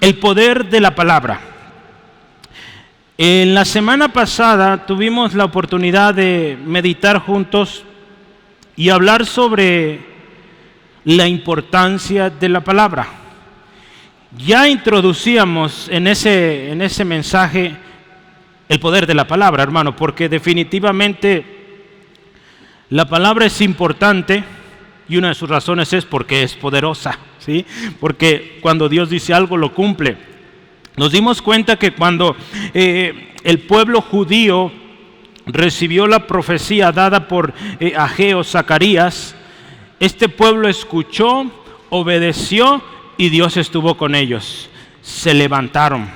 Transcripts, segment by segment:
el poder de la palabra. En la semana pasada tuvimos la oportunidad de meditar juntos y hablar sobre la importancia de la palabra. Ya introducíamos en ese mensaje el poder de la palabra, hermano, porque definitivamente la palabra es importante y una de sus razones es porque es poderosa, ¿sí? Porque cuando Dios dice algo lo cumple. Nos dimos cuenta que cuando el pueblo judío recibió la profecía dada por Ageo, Zacarías, este pueblo escuchó, obedeció y Dios estuvo con ellos. Se levantaron.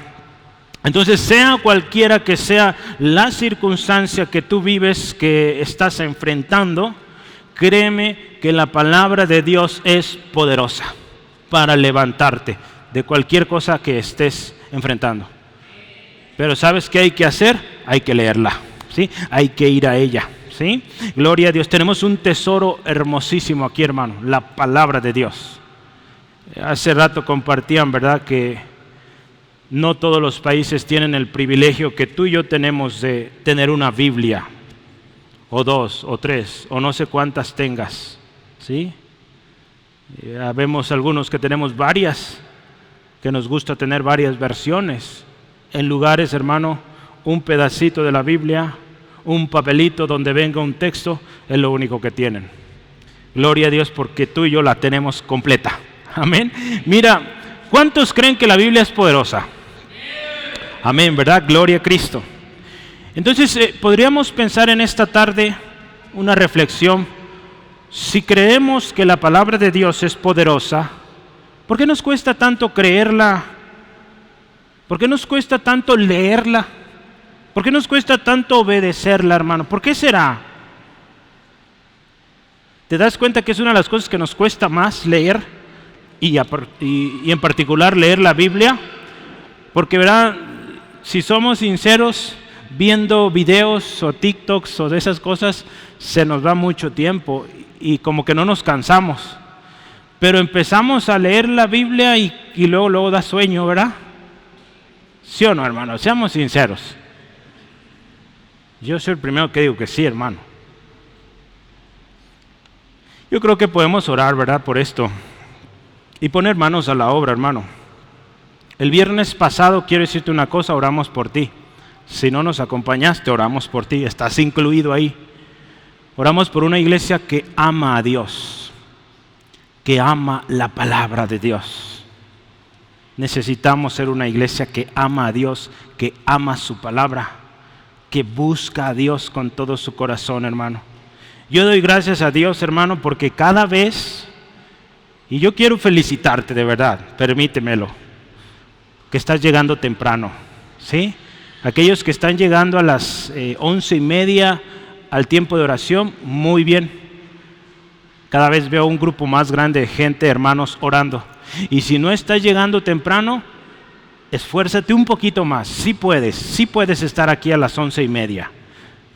Entonces, sea cualquiera que sea la circunstancia que tú vives, que estás enfrentando, créeme que la palabra de Dios es poderosa para levantarte de cualquier cosa que estés enfrentando. Pero ¿sabes qué hay que hacer? Hay que leerla, ¿sí? Hay que ir a ella, ¿sí? Gloria a Dios. Tenemos un tesoro hermosísimo aquí, hermano, la palabra de Dios. Hace rato compartían, ¿verdad?, que no todos los países tienen el privilegio que tú y yo tenemos de tener una Biblia, o 2, o 3, o no sé cuántas tengas, ¿sí? Vemos algunos que tenemos varias, que nos gusta tener varias versiones. En lugares, hermano, un pedacito de la Biblia, un papelito donde venga un texto, es lo único que tienen. Gloria a Dios, porque tú y yo la tenemos completa. Amén. Mira, ¿cuántos creen que la Biblia es poderosa? Amén, ¿verdad? Gloria a Cristo. Entonces, podríamos pensar en esta tarde una reflexión. Si creemos que la palabra de Dios es poderosa, ¿por qué nos cuesta tanto creerla? ¿Por qué nos cuesta tanto leerla? ¿Por qué nos cuesta tanto obedecerla, hermano? ¿Por qué será? ¿Te das cuenta que es una de las cosas que nos cuesta más leer? Y en particular leer la Biblia. Porque, ¿verdad? Si somos sinceros, viendo videos o TikToks o de esas cosas, se nos va mucho tiempo y como que no nos cansamos. Pero empezamos a leer la Biblia y luego da sueño, ¿verdad? ¿Sí o no, hermano? Seamos sinceros. Yo soy el primero que digo que sí, hermano. Yo creo que podemos orar, ¿verdad?, por esto y poner manos a la obra, hermano. El viernes pasado, quiero decirte una cosa, oramos por ti. Si no nos acompañaste, oramos por ti, estás incluido ahí. Oramos por una iglesia que ama a Dios, que ama la palabra de Dios. Necesitamos ser una iglesia que ama a Dios, que ama su palabra, que busca a Dios con todo su corazón, hermano. Yo doy gracias a Dios, hermano, porque cada vez, y yo quiero felicitarte de verdad, permítemelo, que estás llegando temprano, ¿sí? Aquellos que están llegando a las 11:30 al tiempo de oración, muy bien. Cada vez veo un grupo más grande de gente, hermanos, orando. Y si no estás llegando temprano, esfuérzate un poquito más. Sí puedes estar aquí a las 11:30.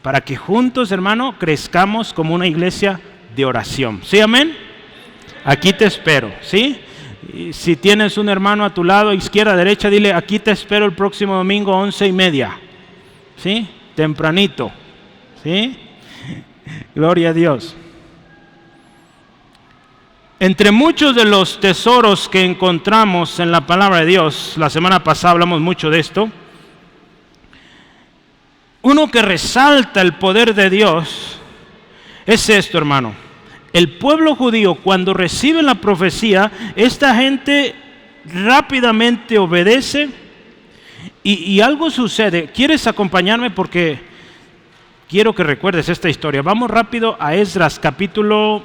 Para que juntos, hermano, crezcamos como una iglesia de oración. ¿Sí, amén? Aquí te espero, ¿sí? Y si tienes un hermano a tu lado, izquierda, derecha, dile, aquí te espero el próximo domingo 11:30. ¿Sí? Tempranito. ¿Sí? Gloria a Dios. Entre muchos de los tesoros que encontramos en la palabra de Dios, la semana pasada hablamos mucho de esto, uno que resalta el poder de Dios es esto, hermano. El pueblo judío, cuando recibe la profecía, esta gente rápidamente obedece y algo sucede. ¿Quieres acompañarme? Porque quiero que recuerdes esta historia. Vamos rápido a Esdras capítulo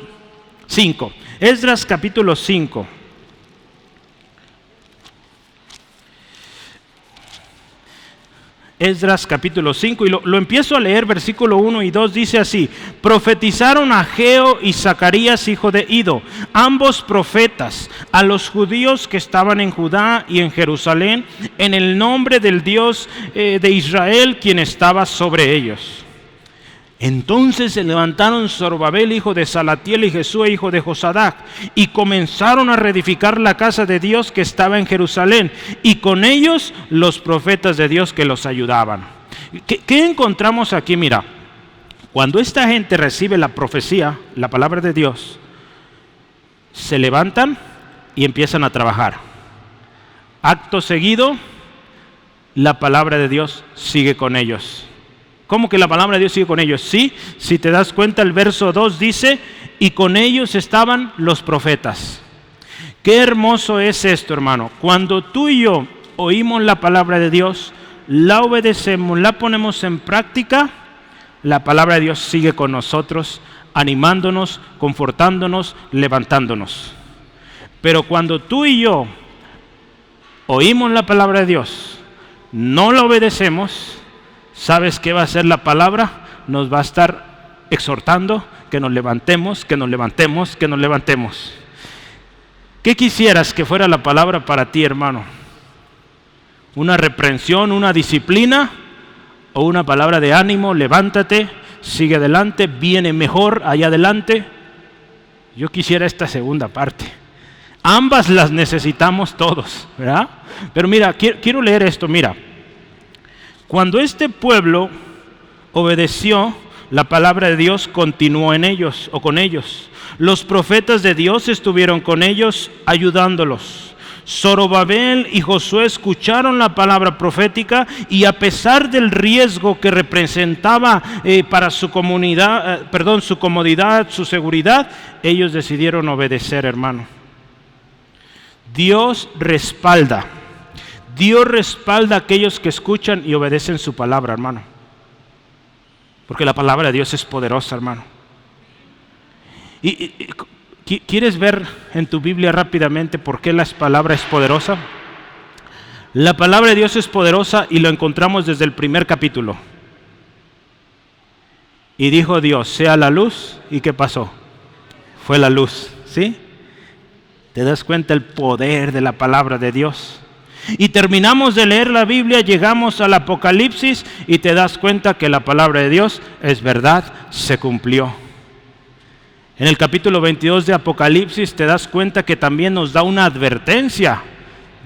5. Esdras capítulo 5. Esdras capítulo 5, y lo empiezo a leer, versículo 1 y 2, dice así: profetizaron Ageo y Zacarías, hijo de Ido, ambos profetas, a los judíos que estaban en Judá y en Jerusalén, en el nombre del Dios de Israel, quien estaba sobre ellos. Entonces se levantaron Zorobabel, hijo de Salatiel, y Jesúa, hijo de Josadac, y comenzaron a reedificar la casa de Dios que estaba en Jerusalén, y con ellos los profetas de Dios que los ayudaban. ¿Qué encontramos aquí? Mira, cuando esta gente recibe la profecía, la palabra de Dios, se levantan y empiezan a trabajar. Acto seguido, la palabra de Dios sigue con ellos. ¿Cómo que la palabra de Dios sigue con ellos? Sí, si te das cuenta, el verso 2 dice, y con ellos estaban los profetas. Qué hermoso es esto, hermano. Cuando tú y yo oímos la palabra de Dios, la obedecemos, la ponemos en práctica, la palabra de Dios sigue con nosotros, animándonos, confortándonos, levantándonos. Pero cuando tú y yo oímos la palabra de Dios, no la obedecemos, ¿sabes qué va a hacer la palabra? Nos va a estar exhortando que nos levantemos, que nos levantemos, que nos levantemos. ¿Qué quisieras que fuera la palabra para ti, hermano? ¿Una reprensión, una disciplina o una palabra de ánimo? Levántate, sigue adelante, viene mejor allá adelante. Yo quisiera esta segunda parte. Ambas las necesitamos todos, ¿verdad? Pero mira, quiero leer esto, mira. Cuando este pueblo obedeció, la palabra de Dios continuó en ellos o con ellos. Los profetas de Dios estuvieron con ellos ayudándolos. Zorobabel y Josué escucharon la palabra profética y a pesar del riesgo que representaba para su comunidad, su comodidad, su seguridad, ellos decidieron obedecer, hermano. Dios respalda a aquellos que escuchan y obedecen su palabra, hermano. Porque la palabra de Dios es poderosa, hermano. ¿Y quieres ver en tu Biblia rápidamente por qué la palabra es poderosa? La palabra de Dios es poderosa y lo encontramos desde el primer capítulo. Y dijo Dios, sea la luz, ¿y qué pasó? Fue la luz, ¿sí? ¿Te das cuenta el poder de la palabra de Dios? Y terminamos de leer la Biblia, llegamos al Apocalipsis y te das cuenta que la palabra de Dios es verdad, se cumplió. En el capítulo 22 de Apocalipsis te das cuenta que también nos da una advertencia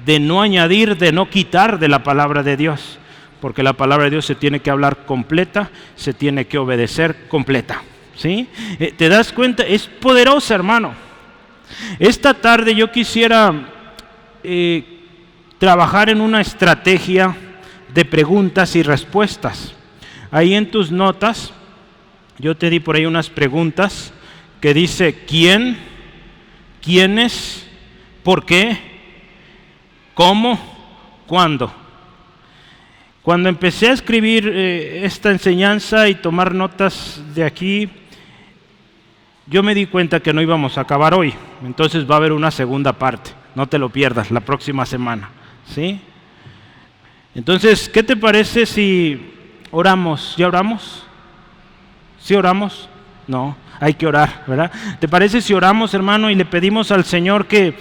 de no añadir, de no quitar de la palabra de Dios, porque la palabra de Dios se tiene que hablar completa, se tiene que obedecer completa, ¿sí? ¿Te das cuenta? Es poderosa, hermano. Esta tarde yo quisiera trabajar en una estrategia de preguntas y respuestas. Ahí en tus notas, yo te di por ahí unas preguntas que dice ¿quién? ¿Quiénes? ¿Por qué? ¿Cómo? ¿Cuándo? Cuando empecé a escribir esta enseñanza y tomar notas de aquí, yo me di cuenta que no íbamos a acabar hoy. Entonces va a haber una segunda parte. No te lo pierdas la próxima semana. ¿Sí? Entonces, ¿qué te parece si oramos? ¿Ya oramos? ¿Sí oramos? No, hay que orar, ¿verdad? ¿Te parece si oramos, hermano, y le pedimos al Señor que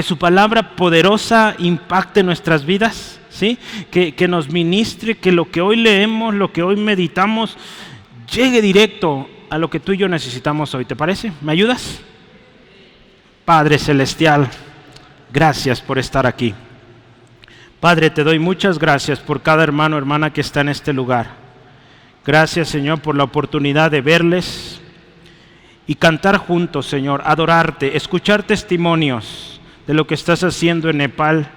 su palabra poderosa impacte nuestras vidas? ¿Sí? Que nos ministre, que lo que hoy leemos, lo que hoy meditamos, llegue directo a lo que tú y yo necesitamos hoy. ¿Te parece? ¿Me ayudas? Padre Celestial, gracias por estar aquí. Padre, te doy muchas gracias por cada hermano o hermana que está en este lugar. Gracias, Señor, por la oportunidad de verles y cantar juntos, Señor, adorarte, escuchar testimonios de lo que estás haciendo en Nepal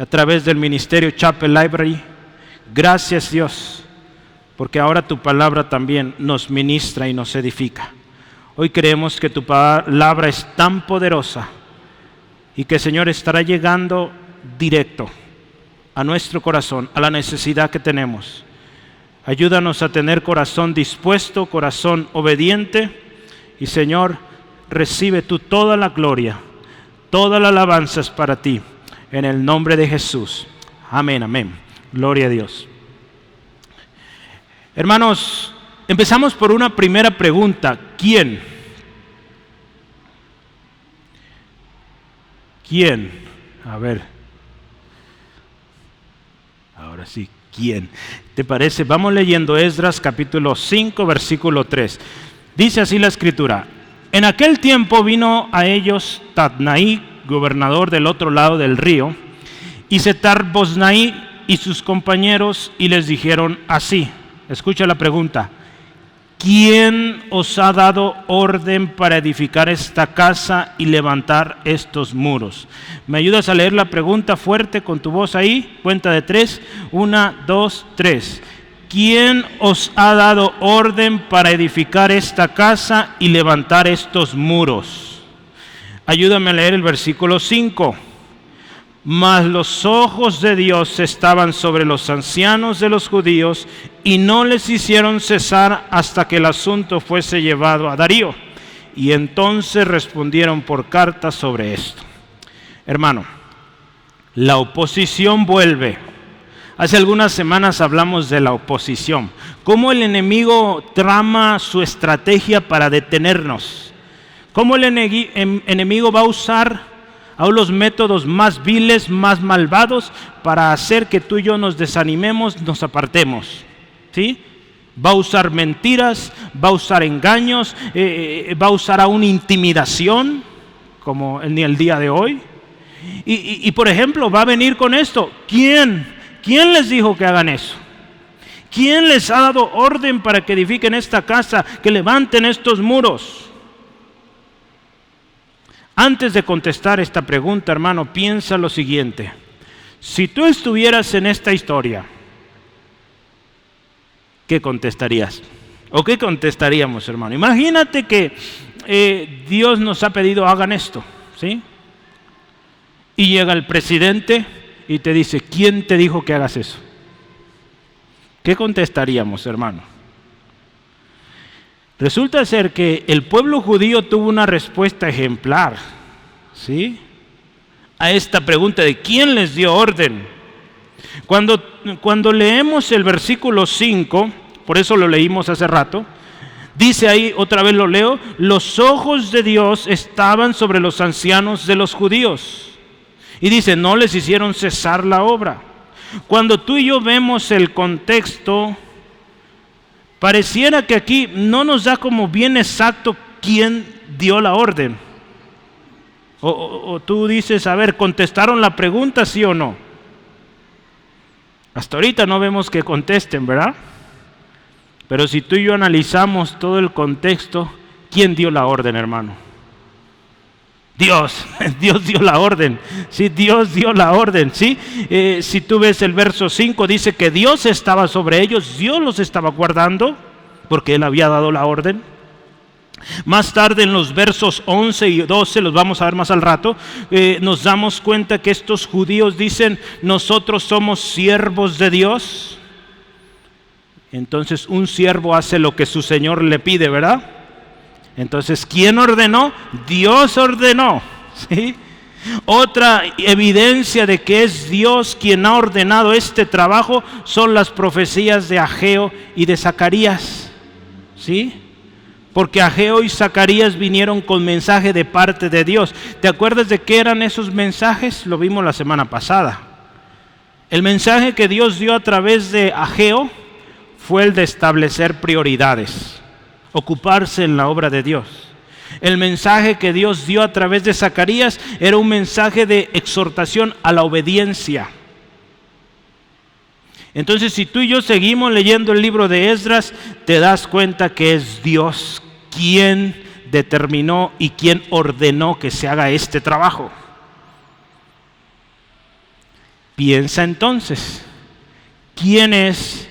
a través del ministerio Chapel Library. Gracias, Dios, porque ahora tu palabra también nos ministra y nos edifica. Hoy creemos que tu palabra es tan poderosa y que, Señor, estará llegando directo a nuestro corazón, a la necesidad que tenemos. Ayúdanos a tener corazón dispuesto, corazón obediente y, Señor, recibe tú toda la gloria, toda la alabanza es para ti, en el nombre de Jesús. Amén, amén. Gloria a Dios. Hermanos, empezamos por una primera pregunta. ¿Quién? ¿Quién? A ver. Ahora sí, ¿Quién? ¿Te parece? Vamos leyendo Esdras capítulo 5, versículo 3. Dice así la escritura: en aquel tiempo vino a ellos Tatnaí, gobernador del otro lado del río, y Setar-Boznai y sus compañeros, y les dijeron así. Escucha la pregunta: ¿quién os ha dado orden para edificar esta casa y levantar estos muros? ¿Me ayudas a leer la pregunta fuerte con tu voz ahí? Cuenta de 3. 1, 2, 3. ¿Quién os ha dado orden para edificar esta casa y levantar estos muros? Ayúdame a leer el versículo 5. Mas los ojos de Dios estaban sobre los ancianos de los judíos y no les hicieron cesar hasta que el asunto fuese llevado a Darío. Y entonces respondieron por carta sobre esto. Hermano, la oposición vuelve. Hace algunas semanas hablamos de la oposición, cómo el enemigo trama su estrategia para detenernos, cómo el enemigo va a usar aún los métodos más viles, más malvados, para hacer que tú y yo nos desanimemos, nos apartemos, ¿sí? Va a usar mentiras, va a usar engaños, va a usar aún intimidación, como en el día de hoy. Y por ejemplo, va a venir con esto: ¿quién les dijo que hagan eso? ¿Quién les ha dado orden para que edifiquen esta casa, que levanten estos muros? Antes de contestar esta pregunta, hermano, piensa lo siguiente: si tú estuvieras en esta historia, ¿qué contestarías? ¿O qué contestaríamos, hermano? Imagínate que Dios nos ha pedido hagan esto, ¿sí? Y llega el presidente y te dice: ¿quién te dijo que hagas eso? ¿Qué contestaríamos, hermano? Resulta ser que el pueblo judío tuvo una respuesta ejemplar, ¿sí?, a esta pregunta de ¿quién les dio orden? Cuando leemos el versículo 5, por eso lo leímos hace rato, dice ahí, otra vez lo leo: los ojos de Dios estaban sobre los ancianos de los judíos. Y dice, no les hicieron cesar la obra. Cuando tú y yo vemos el contexto, pareciera que aquí no nos da como bien exacto quién dio la orden. O tú dices, a ver, ¿contestaron la pregunta, sí o no? Hasta ahorita no vemos que contesten, ¿verdad? Pero si tú y yo analizamos todo el contexto, ¿quién dio la orden, hermano? Dios dio la orden, sí, Dios dio la orden, sí. Si tú ves el verso 5, dice que Dios estaba sobre ellos, Dios los estaba guardando, porque Él había dado la orden. Más tarde en los versos 11 y 12, los vamos a ver más al rato, nos damos cuenta que estos judíos dicen, nosotros somos siervos de Dios. Entonces un siervo hace lo que su Señor le pide, ¿verdad? Entonces, ¿quién ordenó? Dios ordenó, ¿sí? Otra evidencia de que es Dios quien ha ordenado este trabajo son las profecías de Ageo y de Zacarías, ¿sí? Porque Ageo y Zacarías vinieron con mensaje de parte de Dios. ¿Te acuerdas de qué eran esos mensajes? Lo vimos la semana pasada. El mensaje que Dios dio a través de Ageo fue el de establecer prioridades, ocuparse en la obra de Dios. El mensaje que Dios dio a través de Zacarías era un mensaje de exhortación a la obediencia. Entonces, si tú y yo seguimos leyendo el libro de Esdras, te das cuenta que es Dios quien determinó y quien ordenó que se haga este trabajo. Piensa entonces, ¿quién es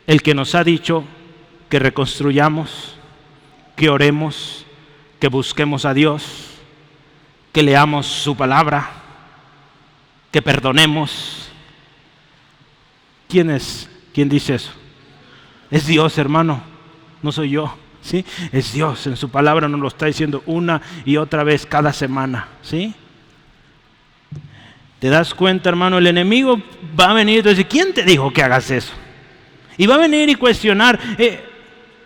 el que nos ha dicho que reconstruyamos, que oremos, que busquemos a Dios, que leamos su palabra, que perdonemos? ¿Quién es? ¿Quién dice eso? Es Dios, hermano, no soy yo, ¿sí? Es Dios, en su palabra nos lo está diciendo una y otra vez cada semana, ¿sí? ¿Te das cuenta, hermano? El enemigo va a venir y decir, ¿quién te dijo que hagas eso? Y va a venir y cuestionar,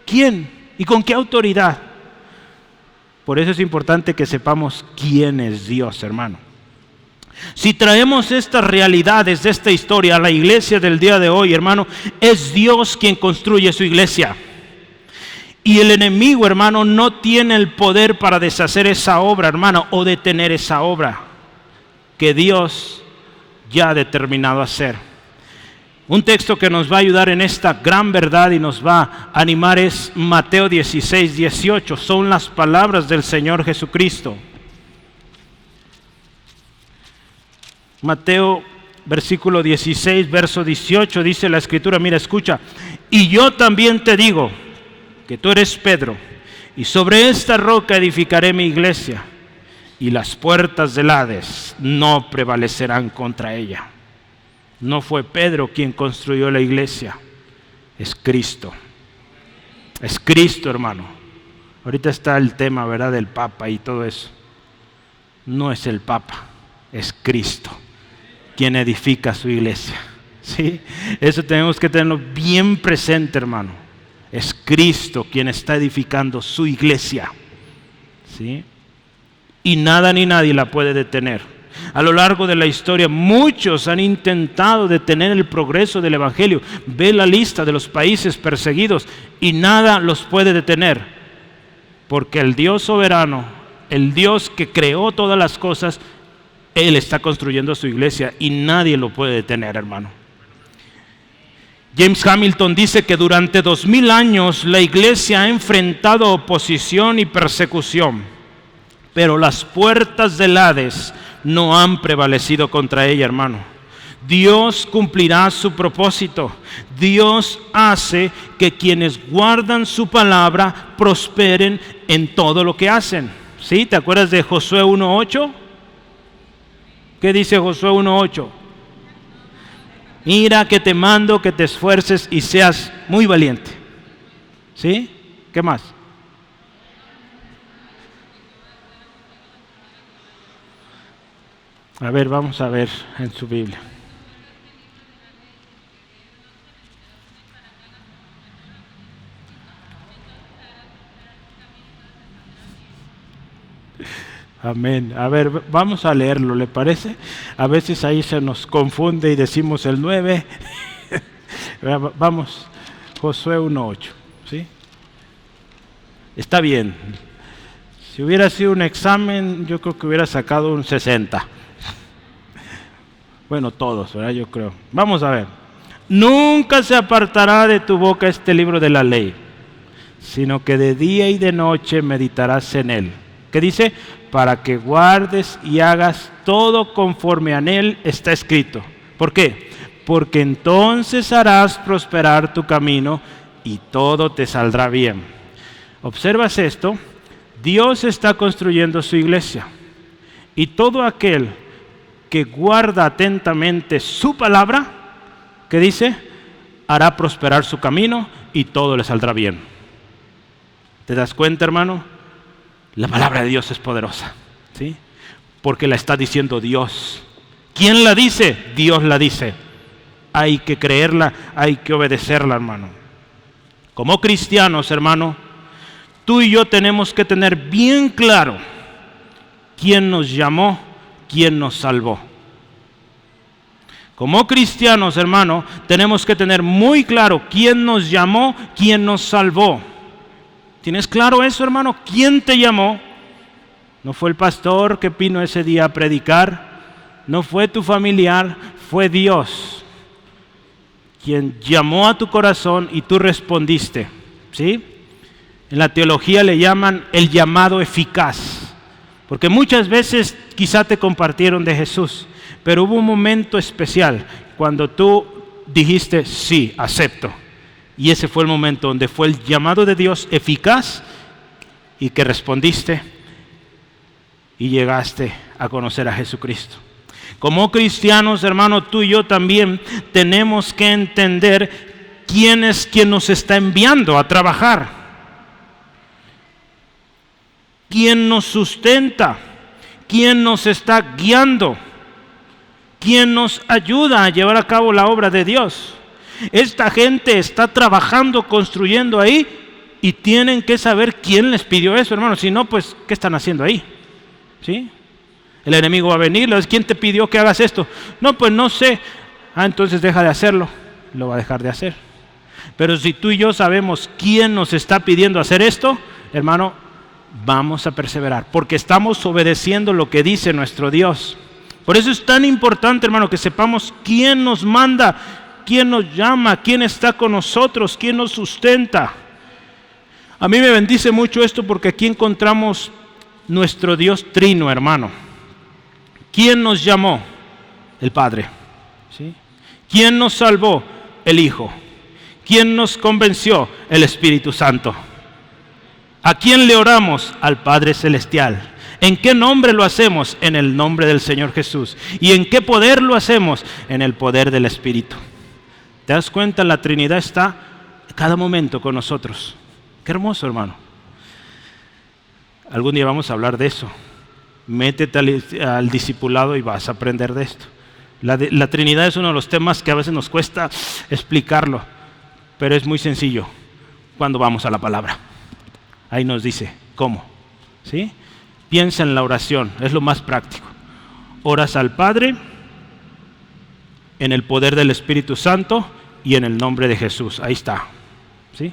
¿quién? ¿Y con qué autoridad? Por eso es importante que sepamos quién es Dios, hermano. Si traemos estas realidades de esta historia a la iglesia del día de hoy, hermano, es Dios quien construye su iglesia. Y el enemigo, hermano, no tiene el poder para deshacer esa obra, hermano, o detener esa obra que Dios ya ha determinado hacer. Un texto que nos va a ayudar en esta gran verdad y nos va a animar es Mateo 16, 18. Son las palabras del Señor Jesucristo. Mateo versículo 16, verso 18, dice la Escritura, mira, escucha. Y yo también te digo que tú eres Pedro, y sobre esta roca edificaré mi iglesia, y las puertas del Hades no prevalecerán contra ella. No fue Pedro quien construyó la iglesia, es Cristo. Es Cristo, hermano. Ahorita está el tema, ¿verdad?, del Papa y todo eso. No es el Papa, es Cristo quien edifica su iglesia. ¿Sí? Eso tenemos que tenerlo bien presente, hermano. Es Cristo quien está edificando su iglesia. ¿Sí? Y nada ni nadie la puede detener. A lo largo de la historia, muchos han intentado detener el progreso del Evangelio. Ve la lista de los países perseguidos y nada los puede detener. Porque el Dios soberano, el Dios que creó todas las cosas, Él está construyendo su iglesia y nadie lo puede detener, hermano. James Hamilton dice que durante 2000 años la iglesia ha enfrentado oposición y persecución, pero las puertas del Hades no han prevalecido contra ella, hermano. Dios cumplirá su propósito. Dios hace que quienes guardan su palabra prosperen en todo lo que hacen. ¿Sí? ¿Te acuerdas de Josué 1:8? ¿Qué dice Josué 1:8? Mira que te mando que te esfuerces y seas muy valiente. ¿Sí? ¿Qué más? A ver, vamos a ver en su Biblia. Amén. A ver, vamos a leerlo, ¿le parece? A veces ahí se nos confunde y decimos el 9. Vamos, Josué 1:8, ¿sí? Está bien. Si hubiera sido un examen, yo creo que hubiera sacado un 60. Bueno, todos, ¿verdad? Yo creo. Vamos a ver. Nunca se apartará de tu boca este libro de la ley, sino que de día y de noche meditarás en él. ¿Qué dice? Para que guardes y hagas todo conforme en él está escrito. ¿Por qué? Porque entonces harás prosperar tu camino y todo te saldrá bien. ¿Observas esto? Dios está construyendo su iglesia. Y todo aquel que guarda atentamente su palabra, ¿qué dice? Hará prosperar su camino y todo le saldrá bien. ¿Te das cuenta, hermano? La palabra de Dios es poderosa, ¿sí? Porque la está diciendo Dios. ¿Quién la dice? Dios la dice. Hay que creerla, hay que obedecerla, hermano. Como cristianos, hermano, tú y yo tenemos que tener bien claro quién nos llamó, quién nos salvó. Como cristianos, hermano, tenemos que tener muy claro quién nos llamó, quién nos salvó. ¿Tienes claro eso, hermano? ¿Quién te llamó? No fue el pastor que vino ese día a predicar, no fue tu familiar, fue Dios quien llamó a tu corazón y tú respondiste, ¿sí? En la teología le llaman el llamado eficaz, porque muchas veces quizá te compartieron de Jesús, pero hubo un momento especial cuando tú dijiste, sí, acepto. Y ese fue el momento donde fue el llamado de Dios eficaz y que respondiste y llegaste a conocer a Jesucristo. Como cristianos, hermano, tú y yo también tenemos que entender quién es quien nos está enviando a trabajar. ¿Quién nos sustenta? ¿Quién nos está guiando? ¿Quién nos ayuda a llevar a cabo la obra de Dios? Esta gente está trabajando, construyendo ahí y tienen que saber quién les pidió eso, hermano. Si no, pues, ¿qué están haciendo ahí? ¿Sí? El enemigo va a venir, ¿quién te pidió que hagas esto? No, pues no sé. Entonces deja de hacerlo. Lo va a dejar de hacer. Pero si tú y yo sabemos quién nos está pidiendo hacer esto, hermano, vamos a perseverar, porque estamos obedeciendo lo que dice nuestro Dios. Por eso es tan importante, hermano, que sepamos quién nos manda, quién nos llama, quién está con nosotros, quién nos sustenta. A mí me bendice mucho esto porque aquí encontramos nuestro Dios trino, hermano. ¿Quién nos llamó? El Padre. ¿Sí? ¿Quién nos salvó? El Hijo. ¿Quién nos convenció? El Espíritu Santo. ¿A quién le oramos? Al Padre Celestial. ¿En qué nombre lo hacemos? En el nombre del Señor Jesús. ¿Y en qué poder lo hacemos? En el poder del Espíritu. ¿Te das cuenta? La Trinidad está cada momento con nosotros. Qué hermoso, hermano. Algún día vamos a hablar de eso. Métete al discipulado y vas a aprender de esto. La Trinidad es uno de los temas que a veces nos cuesta explicarlo, pero es muy sencillo cuando vamos a la palabra. Ahí nos dice cómo. ¿Sí? Piensa en la oración, es lo más práctico. Oras al Padre en el poder del Espíritu Santo y en el nombre de Jesús. Ahí está. ¿Sí?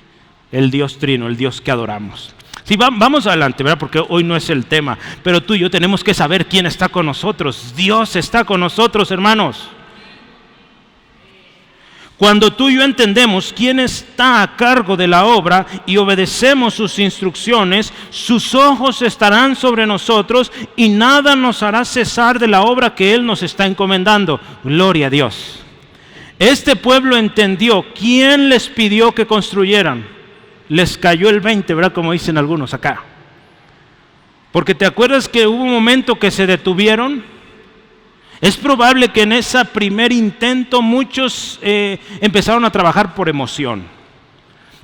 El Dios trino, el Dios que adoramos. Sí, vamos adelante, ¿verdad? Porque hoy no es el tema, pero tú y yo tenemos que saber quién está con nosotros. Dios está con nosotros, hermanos. Cuando tú y yo entendemos quién está a cargo de la obra y obedecemos sus instrucciones, sus ojos estarán sobre nosotros y nada nos hará cesar de la obra que Él nos está encomendando. Gloria a Dios. Este pueblo entendió quién les pidió que construyeran. Les cayó el 20, ¿verdad? Como dicen algunos acá. Porque te acuerdas que hubo un momento que se detuvieron. Es probable que en ese primer intento muchos empezaron a trabajar por emoción.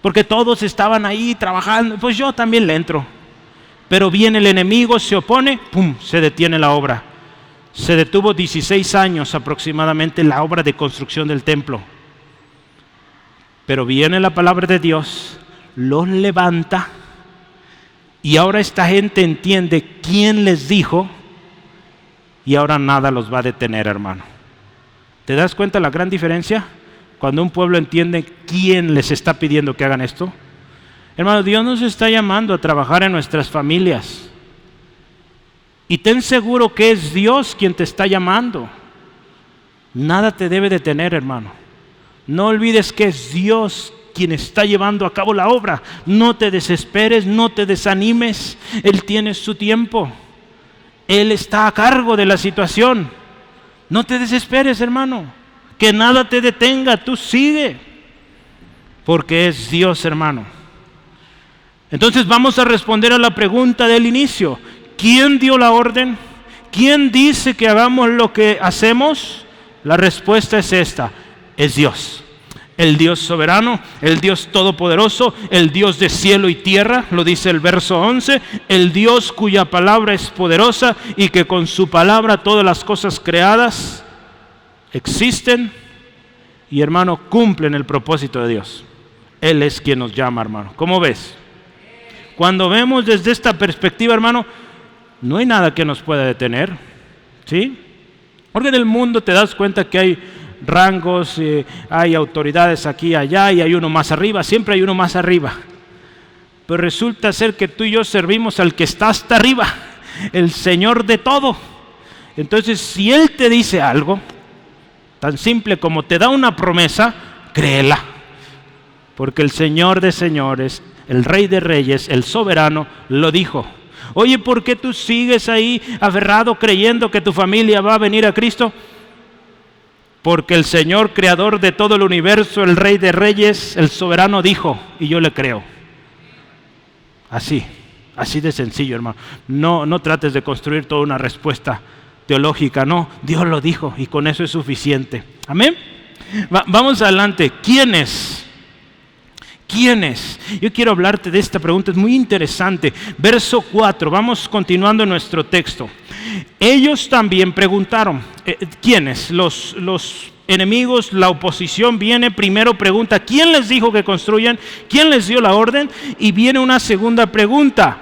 Porque todos estaban ahí trabajando, pues yo también le entro. Pero viene el enemigo, se opone, ¡pum!, se detiene la obra. Se detuvo 16 años aproximadamente la obra de construcción del templo. Pero viene la palabra de Dios, los levanta y ahora esta gente entiende quién les dijo. Y ahora nada los va a detener, hermano. ¿Te das cuenta la gran diferencia? Cuando un pueblo entiende quién les está pidiendo que hagan esto. Hermano, Dios nos está llamando a trabajar en nuestras familias. Y ten seguro que es Dios quien te está llamando. Nada te debe detener, hermano. No olvides que es Dios quien está llevando a cabo la obra. No te desesperes, no te desanimes. Él tiene su tiempo. Él está a cargo de la situación. No te desesperes, hermano. Que nada te detenga, tú sigue. Porque es Dios, hermano. Entonces vamos a responder a la pregunta del inicio. ¿Quién dio la orden? ¿Quién dice que hagamos lo que hacemos? La respuesta es esta. Es Dios. El Dios soberano, el Dios todopoderoso, el Dios de cielo y tierra, lo dice el verso 11, el Dios cuya palabra es poderosa y que con su palabra todas las cosas creadas existen y, hermano, cumplen el propósito de Dios. Él es quien nos llama, hermano. ¿Cómo ves? Cuando vemos desde esta perspectiva, hermano, no hay nada que nos pueda detener, ¿sí? Porque en el mundo te das cuenta que hay rangos, hay autoridades aquí y allá y hay uno más arriba, siempre hay uno más arriba. Pero resulta ser que tú y yo servimos al que está hasta arriba, el Señor de todo. Entonces, si Él te dice algo, tan simple como te da una promesa, créela. Porque el Señor de señores, el Rey de reyes, el soberano, lo dijo. Oye, ¿por qué tú sigues ahí aferrado creyendo que tu familia va a venir a Cristo? Porque el Señor, creador de todo el universo, el Rey de reyes, el soberano dijo, y yo le creo. Así de sencillo, hermano. No trates de construir toda una respuesta teológica, no. Dios lo dijo y con eso es suficiente. Amén. Vamos adelante. ¿Quiénes? ¿Quiénes? Yo quiero hablarte de esta pregunta, es muy interesante. Verso 4, vamos continuando en nuestro texto. Ellos también preguntaron, ¿quiénes? Los enemigos, la oposición viene, primero pregunta, ¿quién les dijo que construyan? ¿Quién les dio la orden? Y viene una segunda pregunta,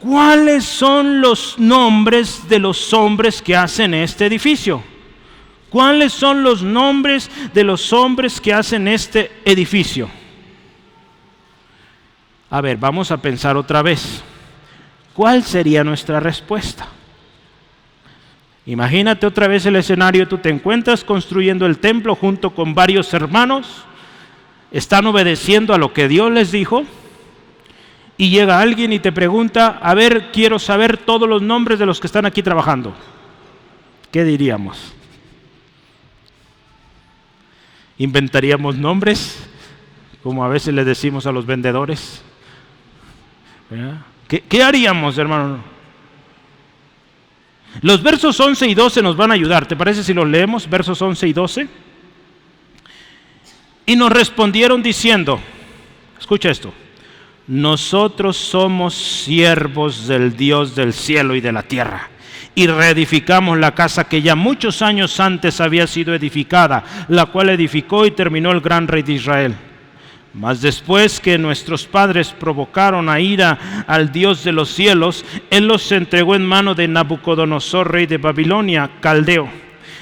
¿cuáles son los nombres de los hombres que hacen este edificio? ¿Cuáles son los nombres de los hombres que hacen este edificio? A ver, vamos a pensar otra vez. ¿Cuál sería nuestra respuesta? Imagínate otra vez el escenario. Tú te encuentras construyendo el templo junto con varios hermanos. Están obedeciendo a lo que Dios les dijo. Y llega alguien y te pregunta, a ver, quiero saber todos los nombres de los que están aquí trabajando. ¿Qué diríamos? ¿Inventaríamos nombres? Como a veces le decimos a los vendedores. ¿Qué haríamos, hermano? Los versos 11 y 12 nos van a ayudar. ¿Te parece si los leemos? Versos 11 y 12. Y nos respondieron diciendo, escucha esto, nosotros somos siervos del Dios del cielo y de la tierra, y reedificamos la casa que ya muchos años antes había sido edificada, la cual edificó y terminó el gran rey de Israel. Mas después que nuestros padres provocaron a ira al Dios de los cielos, Él los entregó en mano de Nabucodonosor, rey de Babilonia, caldeo,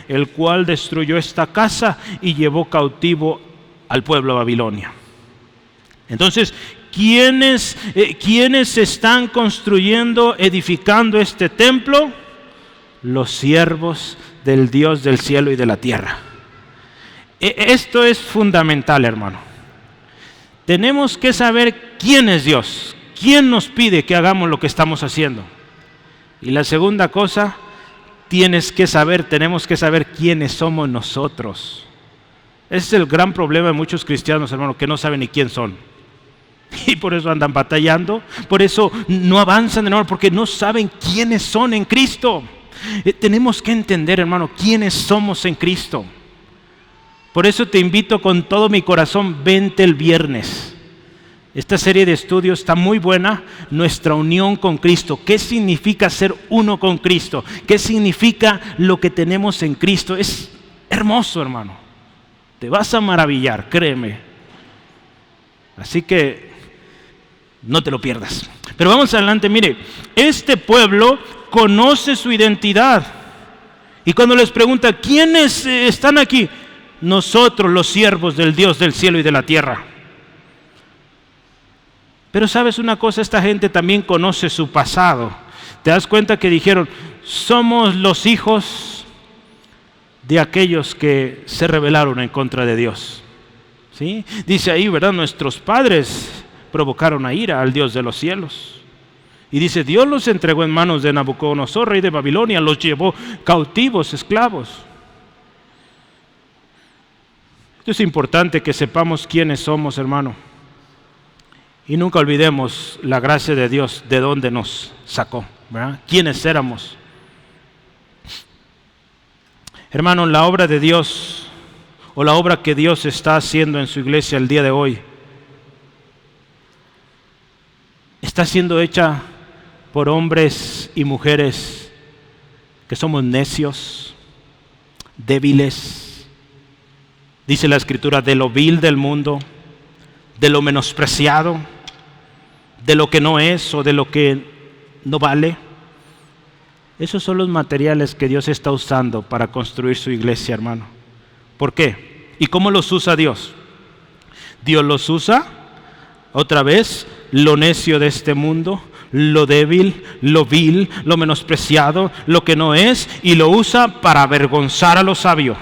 el cual destruyó esta casa y llevó cautivo al pueblo de Babilonia. Entonces, ¿quiénes están construyendo, edificando este templo? Los siervos del Dios del cielo y de la tierra. Esto es fundamental, hermano. Tenemos que saber quién es Dios, quién nos pide que hagamos lo que estamos haciendo. Y la segunda cosa, tenemos que saber quiénes somos nosotros. Ese es el gran problema de muchos cristianos, hermano, que no saben ni quién son. Y por eso andan batallando, por eso no avanzan, hermano, porque no saben quiénes son en Cristo. Tenemos que entender, hermano, quiénes somos en Cristo. Por eso te invito con todo mi corazón, vente el viernes. Esta serie de estudios está muy buena, nuestra unión con Cristo. ¿Qué significa ser uno con Cristo? ¿Qué significa lo que tenemos en Cristo? Es hermoso, hermano. Te vas a maravillar, créeme. Así que no te lo pierdas. Pero vamos adelante, mire, este pueblo conoce su identidad. Y cuando les pregunta, ¿quiénes están aquí? Nosotros, los siervos del Dios del cielo y de la tierra. Pero sabes una cosa, esta gente también conoce su pasado. ¿Te das cuenta que dijeron, somos los hijos de aquellos que se rebelaron en contra de Dios? ¿Sí? Dice ahí, ¿verdad? Nuestros padres provocaron a ira al Dios de los cielos. Y dice, Dios los entregó en manos de Nabucodonosor, rey de Babilonia, los llevó cautivos, esclavos. Esto es importante que sepamos quiénes somos, hermano. Y nunca olvidemos la gracia de Dios, de dónde nos sacó, ¿verdad? ¿Quiénes éramos? Hermano, la obra de Dios, o la obra que Dios está haciendo en su iglesia el día de hoy, está siendo hecha por hombres y mujeres que somos necios, débiles. Dice la Escritura, de lo vil del mundo, de lo menospreciado, de lo que no es o de lo que no vale. Esos son los materiales que Dios está usando para construir su iglesia, hermano. ¿Por qué? ¿Y cómo los usa Dios? Dios los usa, otra vez, lo necio de este mundo, lo débil, lo vil, lo menospreciado, lo que no es, y lo usa para avergonzar a lo sabio,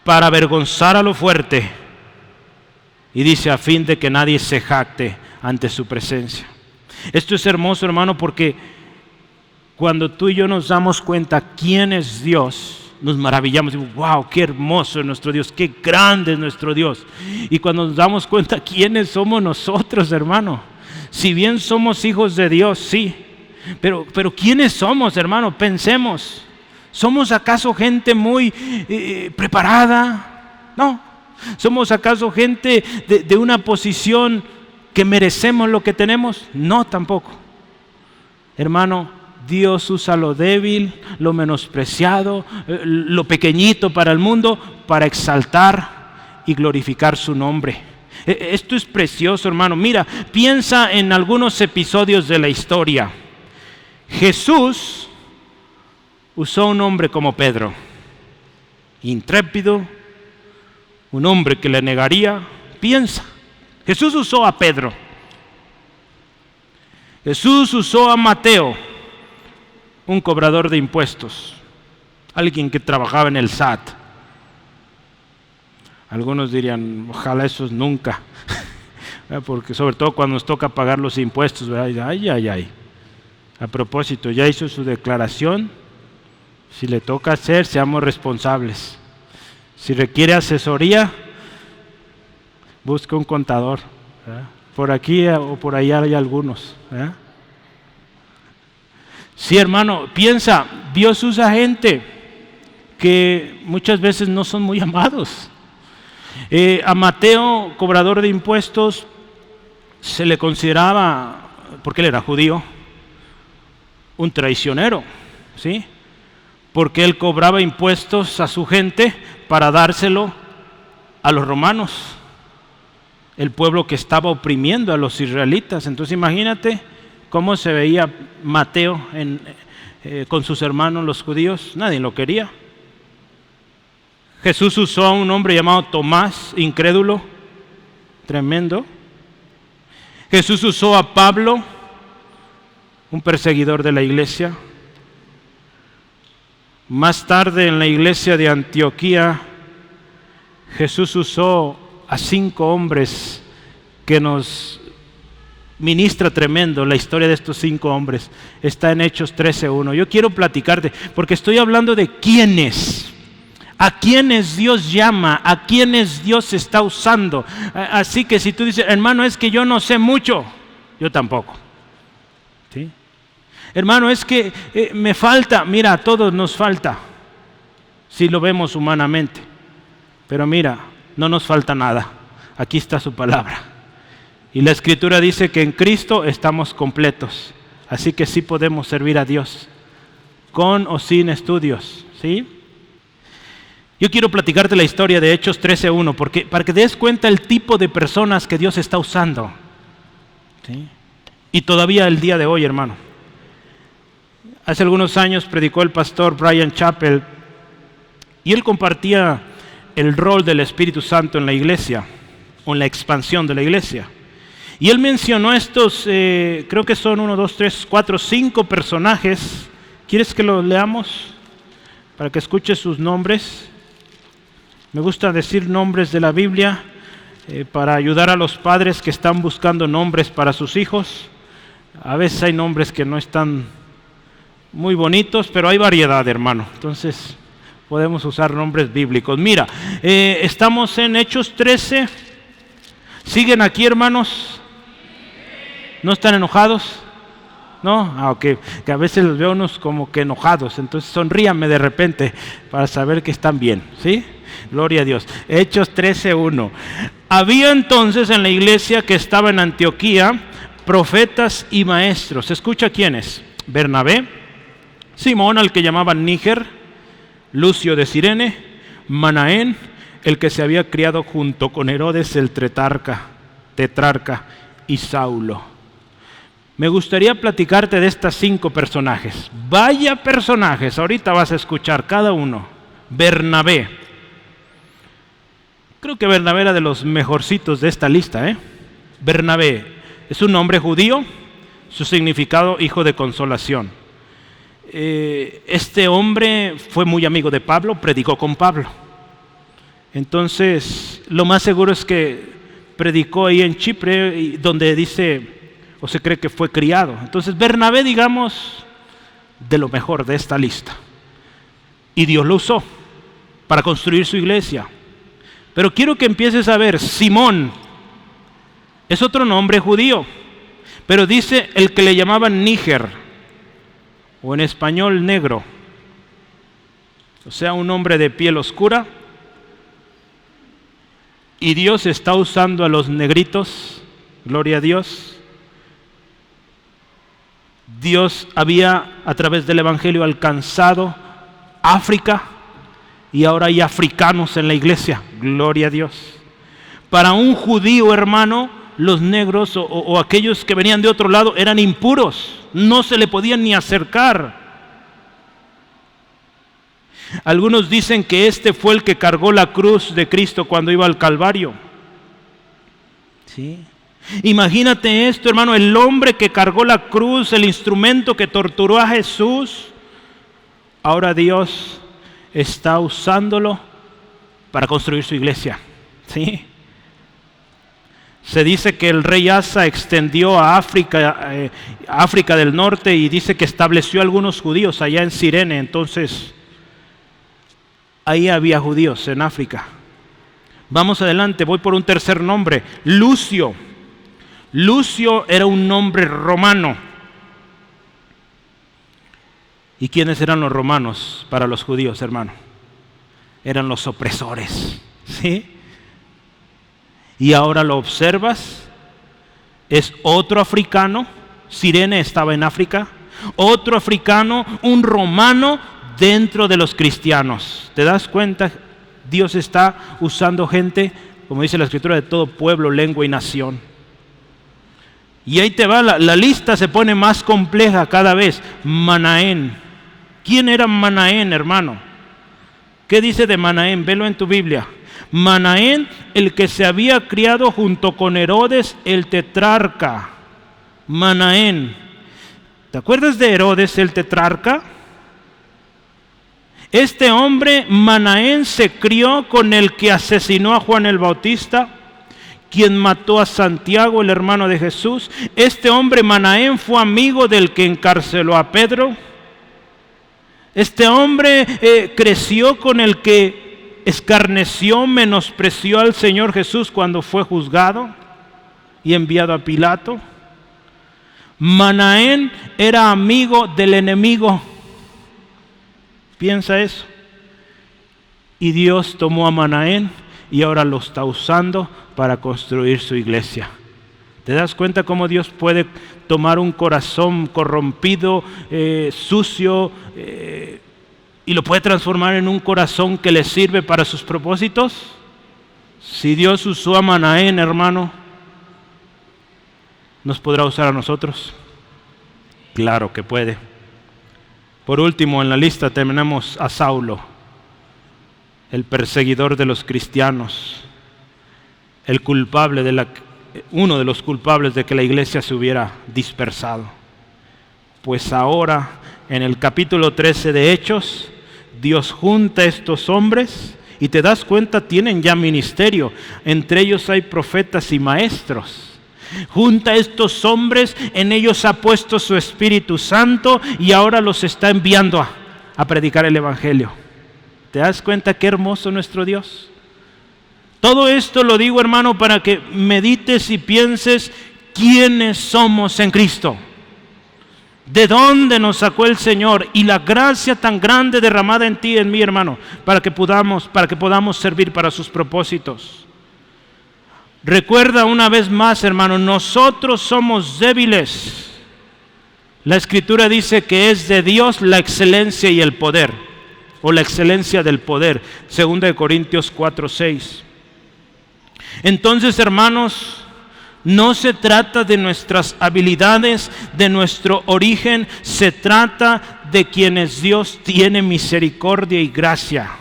para avergonzar a lo fuerte. Y dice, a fin de que nadie se jacte ante su presencia. Esto es hermoso, hermano, porque cuando tú y yo nos damos cuenta quién es Dios, nos maravillamos, y wow, qué hermoso es nuestro Dios, qué grande es nuestro Dios. Y cuando nos damos cuenta quiénes somos nosotros, hermano, si bien somos hijos de Dios, sí, pero ¿quiénes somos, hermano? Pensemos, ¿somos acaso gente muy preparada? No. ¿Somos acaso gente de una posición que merecemos lo que tenemos? No, tampoco. Hermano, Dios usa lo débil, lo menospreciado, lo pequeñito para el mundo, para exaltar y glorificar su nombre. Esto es precioso, hermano. Mira, piensa en algunos episodios de la historia. Jesús usó un hombre como Pedro, intrépido, un hombre que le negaría. Piensa, Jesús usó a Pedro. Jesús usó a Mateo, un cobrador de impuestos, alguien que trabajaba en el SAT. Algunos dirían, ojalá esos nunca, porque sobre todo cuando nos toca pagar los impuestos, ¿verdad? Ay. A propósito, ya hizo su declaración. Si le toca hacer, seamos responsables. Si requiere asesoría, busque un contador, ¿verdad? Por aquí o por allá hay algunos, ¿verdad? Sí, hermano, piensa, Dios usa gente que muchas veces no son muy amados. A Mateo, cobrador de impuestos, se le consideraba, porque él era judío, un traicionero, ¿sí? Porque él cobraba impuestos a su gente para dárselo a los romanos, el pueblo que estaba oprimiendo a los israelitas. Entonces imagínate cómo se veía Mateo con sus hermanos los judíos. Nadie lo quería. Jesús usó a un hombre llamado Tomás, incrédulo, tremendo. Jesús usó a Pablo, un perseguidor de la iglesia. Más tarde en la iglesia de Antioquía, Jesús usó a 5 hombres que nos ministra tremendo. La historia de estos 5 hombres está en Hechos 13:1. Yo quiero platicarte, porque estoy hablando de quiénes, a quienes Dios llama, a quienes Dios está usando. Así que si tú dices, hermano, es que yo no sé mucho, yo tampoco, ¿sí? Hermano, es que me falta. Mira, a todos nos falta, si lo vemos humanamente. Pero mira, no nos falta nada. Aquí está su palabra. Y la Escritura dice que en Cristo estamos completos. Así que sí podemos servir a Dios, con o sin estudios, ¿sí? Yo quiero platicarte la historia de Hechos 13:1, porque para que te des cuenta el tipo de personas que Dios está usando, ¿sí? Y todavía el día de hoy, hermano. Hace algunos años predicó el pastor Bryan Chapell y él compartía el rol del Espíritu Santo en la iglesia, o en la expansión de la iglesia. Y él mencionó estos, creo que son 1, 2, 3, 4, 5 personajes. ¿Quieres que los leamos? Para que escuches sus nombres. Me gusta decir nombres de la Biblia para ayudar a los padres que están buscando nombres para sus hijos. A veces hay nombres que no están muy bonitos, pero hay variedad, hermano. Entonces podemos usar nombres bíblicos. Mira, estamos en Hechos 13. ¿Siguen aquí, hermanos? ¿No están enojados? ¿No? Ok, que a veces los veo unos como que enojados. Entonces sonríanme de repente para saber que están bien, ¿sí? Gloria a Dios. Hechos 13:1. Había entonces en la iglesia que estaba en Antioquía profetas y maestros. Escucha quiénes: Bernabé, Simón, al que llamaban Níger, Lucio de Cirene, Manaén, el que se había criado junto con Herodes el tetrarca, y Saulo. Me gustaría platicarte de estas 5 personajes. Vaya personajes, ahorita vas a escuchar cada uno. Bernabé. Creo que Bernabé era de los mejorcitos de esta lista, Bernabé es un nombre judío, su significado hijo de consolación. Este hombre fue muy amigo de Pablo, predicó con Pablo. Entonces, lo más seguro es que predicó ahí en Chipre, donde dice, o se cree que fue criado. Entonces, Bernabé, digamos, de lo mejor de esta lista. Y Dios lo usó para construir su iglesia. Pero quiero que empieces a ver, Simón es otro nombre judío, pero dice el que le llamaban Níger, o en español negro, o sea, un hombre de piel oscura. Y Dios está usando a los negritos, gloria a Dios. Dios había a través del evangelio alcanzado África y ahora hay africanos en la iglesia, gloria a Dios. Para un judío, hermano, los negros o aquellos que venían de otro lado eran impuros, no se le podían ni acercar. Algunos dicen que este fue el que cargó la cruz de Cristo cuando iba al Calvario. ¿Sí? Imagínate esto, hermano, el hombre que cargó la cruz, el instrumento que torturó a Jesús, ahora Dios está usándolo para construir su iglesia. ¿Sí? Se dice que el rey Asa extendió a África del norte, y dice que estableció algunos judíos allá en Cirene. Entonces, ahí había judíos en África. Vamos adelante, voy por un tercer nombre, Lucio. Lucio era un nombre romano. ¿Y quiénes eran los romanos para los judíos, hermano? Eran los opresores, ¿sí? Y ahora lo observas, es otro africano, Cirene estaba en África, otro africano, un romano dentro de los cristianos. ¿Te das cuenta? Dios está usando gente, como dice la Escritura, de todo pueblo, lengua y nación. Y ahí te va, la lista se pone más compleja cada vez. Manaén. ¿Quién era Manaén, hermano? ¿Qué dice de Manaén? Velo en tu Biblia. Manaén, el que se había criado junto con Herodes el tetrarca. Manaén. ¿Te acuerdas de Herodes el tetrarca? Este hombre, Manaén, se crió con el que asesinó a Juan el Bautista, quien mató a Santiago, el hermano de Jesús. Este hombre, Manaén, fue amigo del que encarceló a Pedro. Este hombre creció con el que escarneció, menospreció al Señor Jesús cuando fue juzgado y enviado a Pilato. Manaén era amigo del enemigo. Piensa eso. Y Dios tomó a Manaén y ahora lo está usando para construir su iglesia. ¿Te das cuenta cómo Dios puede tomar un corazón corrompido, sucio, y lo puede transformar en un corazón que le sirve para sus propósitos? Si Dios usó a Manaén, hermano, ¿nos podrá usar a nosotros? Claro que puede. Por último, en la lista tenemos a Saulo, el perseguidor de los cristianos, el culpable uno de los culpables de que la iglesia se hubiera dispersado. Pues ahora, en el capítulo 13 de Hechos, Dios junta a estos hombres y te das cuenta, tienen ya ministerio. Entre ellos hay profetas y maestros. Junta a estos hombres, en ellos ha puesto su Espíritu Santo y ahora los está enviando a predicar el Evangelio. ¿Te das cuenta qué hermoso nuestro Dios? Todo esto lo digo, hermano, para que medites y pienses quiénes somos en Cristo. ¿De dónde nos sacó el Señor? Y la gracia tan grande derramada en ti y en mí, hermano, para que podamos servir para sus propósitos. Recuerda una vez más, hermano, nosotros somos débiles. La Escritura dice que es de Dios la excelencia y el poder, o la excelencia del poder, 2 Corintios 4:6. Entonces, hermanos, no se trata de nuestras habilidades, de nuestro origen, se trata de quienes Dios tiene misericordia y gracia.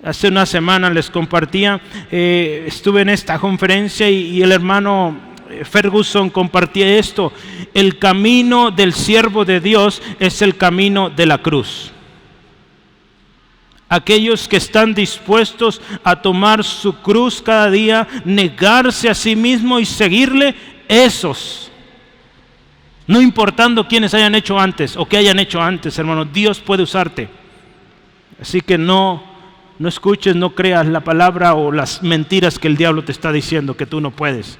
Hace una semana les compartía, estuve en esta conferencia y el hermano Ferguson compartía esto: el camino del siervo de Dios es el camino de la cruz. Aquellos que están dispuestos a tomar su cruz cada día, negarse a sí mismo y seguirle, esos, no importando quiénes hayan hecho antes o qué hayan hecho antes, hermano, Dios puede usarte. Así que no escuches, no creas la palabra o las mentiras que el diablo te está diciendo que tú no puedes.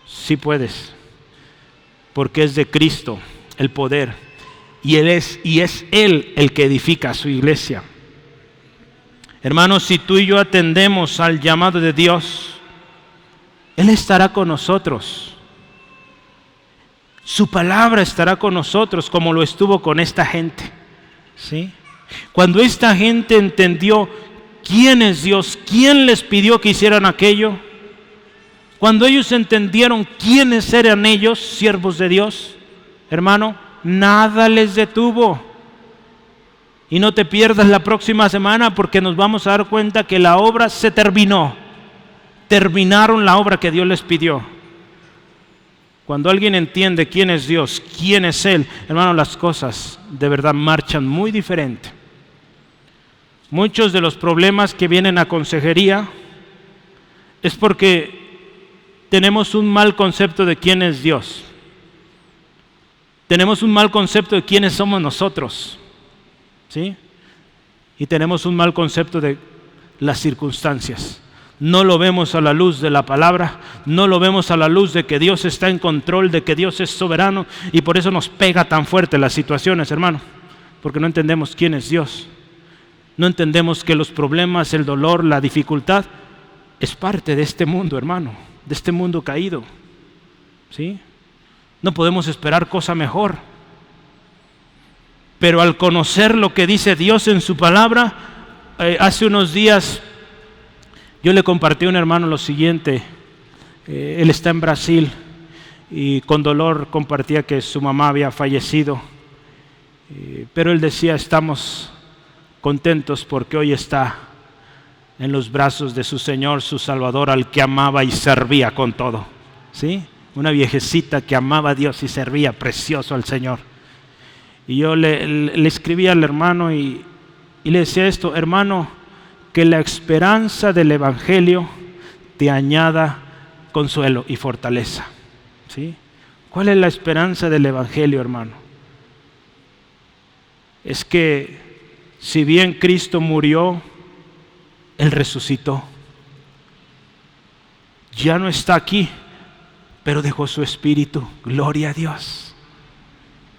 Sí puedes, porque es de Cristo el poder y es Él el que edifica su iglesia. Hermanos, si tú y yo atendemos al llamado de Dios, Él estará con nosotros. Su palabra estará con nosotros como lo estuvo con esta gente. ¿Sí? Cuando esta gente entendió quién es Dios, quién les pidió que hicieran aquello, cuando ellos entendieron quiénes eran ellos, siervos de Dios, hermano, nada les detuvo. Y no te pierdas la próxima semana, porque nos vamos a dar cuenta que la obra se terminó. Terminaron la obra que Dios les pidió. Cuando alguien entiende quién es Dios, quién es Él, hermano, las cosas de verdad marchan muy diferente. Muchos de los problemas que vienen a consejería es porque tenemos un mal concepto de quién es Dios. Tenemos un mal concepto de quiénes somos nosotros, ¿sí? Y tenemos un mal concepto de las circunstancias. No lo vemos a la luz de la palabra, no lo vemos a la luz de que Dios está en control, de que Dios es soberano, y por eso nos pega tan fuerte las situaciones, hermano, porque no entendemos quién es Dios. No entendemos que los problemas, el dolor, la dificultad es parte de este mundo, hermano, de este mundo caído, ¿sí? No podemos esperar cosa mejor. Pero al conocer lo que dice Dios en su palabra, hace unos días yo le compartí a un hermano lo siguiente. Él está en Brasil y con dolor compartía que su mamá había fallecido, pero él decía: estamos contentos porque hoy está en los brazos de su Señor, su Salvador, al que amaba y servía con todo, ¿sí? Una viejecita que amaba a Dios y servía precioso al Señor. Y yo le escribí al hermano y le decía esto: hermano, que la esperanza del Evangelio te añada consuelo y fortaleza, ¿sí? ¿Cuál es la esperanza del Evangelio, hermano? Es que si bien Cristo murió, Él resucitó. Ya no está aquí, pero dejó su espíritu. Gloria a Dios.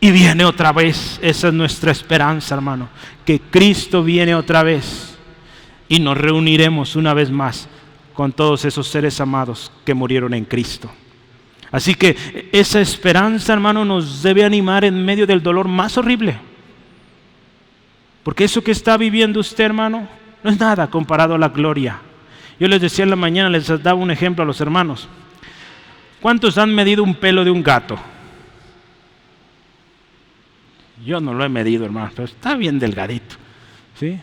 Y viene otra vez. Esa es nuestra esperanza, hermano, que Cristo viene otra vez y nos reuniremos una vez más con todos esos seres amados que murieron en Cristo. Así que esa esperanza, hermano, nos debe animar en medio del dolor más horrible, porque eso que está viviendo usted, hermano, no es nada comparado a la gloria. Yo les decía en la mañana, les daba un ejemplo a los hermanos. ¿Cuántos han medido un pelo de un gato? Yo no lo he medido, hermano, pero está bien delgadito, ¿sí?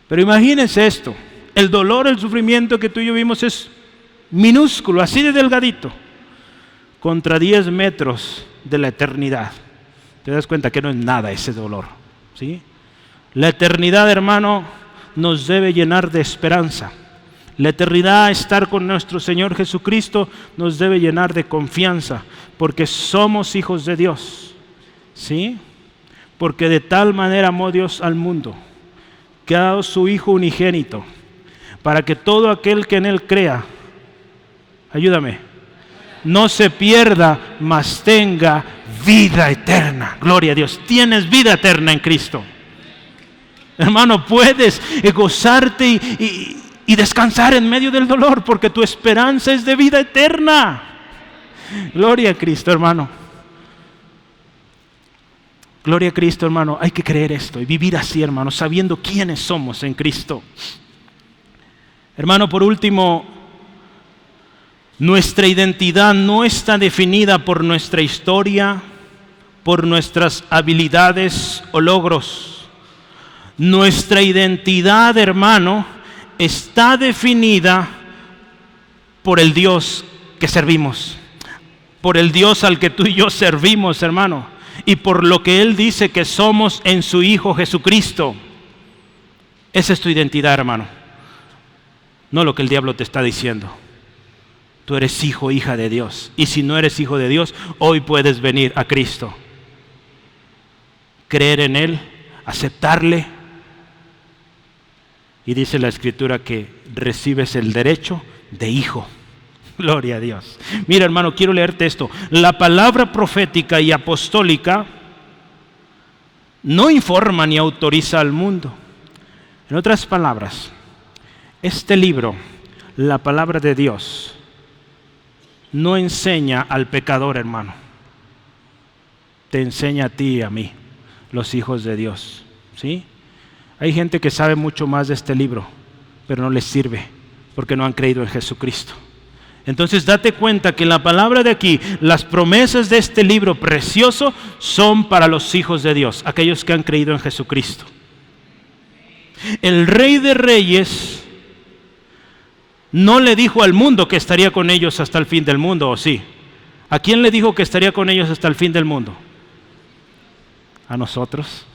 Pero imagínense esto: el dolor, el sufrimiento que tú y yo vimos es minúsculo, así de delgadito, contra 10 metros de la eternidad. Te das cuenta que no es nada ese dolor, ¿sí? La eternidad, hermano, nos debe llenar de esperanza. La eternidad, estar con nuestro Señor Jesucristo, nos debe llenar de confianza, porque somos hijos de Dios, ¿sí? Porque de tal manera amó Dios al mundo, que ha dado su Hijo unigénito, para que todo aquel que en Él crea, ayúdame, no se pierda, mas tenga vida eterna. Gloria a Dios. Tienes vida eterna en Cristo. Hermano, puedes gozarte y descansar en medio del dolor, porque tu esperanza es de vida eterna. Gloria a Cristo, hermano. Gloria a Cristo, hermano. Hay que creer esto y vivir así, hermano, sabiendo quiénes somos en Cristo. Hermano, por último, nuestra identidad no está definida por nuestra historia, por nuestras habilidades o logros. Nuestra identidad, hermano, está definida por el Dios que servimos, por el Dios al que tú y yo servimos, hermano, y por lo que Él dice que somos en su Hijo Jesucristo. Esa es tu identidad, hermano, no lo que el diablo te está diciendo. Tú eres hijo, hija de Dios, y si no eres hijo de Dios, hoy puedes venir a Cristo, creer en Él, aceptarle, y dice la Escritura que recibes el derecho de hijo. Gloria a Dios. Mira, hermano, quiero leerte esto. La palabra profética y apostólica no informa ni autoriza al mundo. En otras palabras, este libro, la palabra de Dios, no enseña al pecador, hermano. Te enseña a ti y a mí, los hijos de Dios, ¿sí? Hay gente que sabe mucho más de este libro pero no les sirve porque no han creído en Jesucristo. Entonces date cuenta que la palabra de aquí, las promesas de este libro precioso son para los hijos de Dios, aquellos que han creído en Jesucristo. El Rey de Reyes no le dijo al mundo que estaría con ellos hasta el fin del mundo, ¿o sí? ¿A quién le dijo que estaría con ellos hasta el fin del mundo? A nosotros.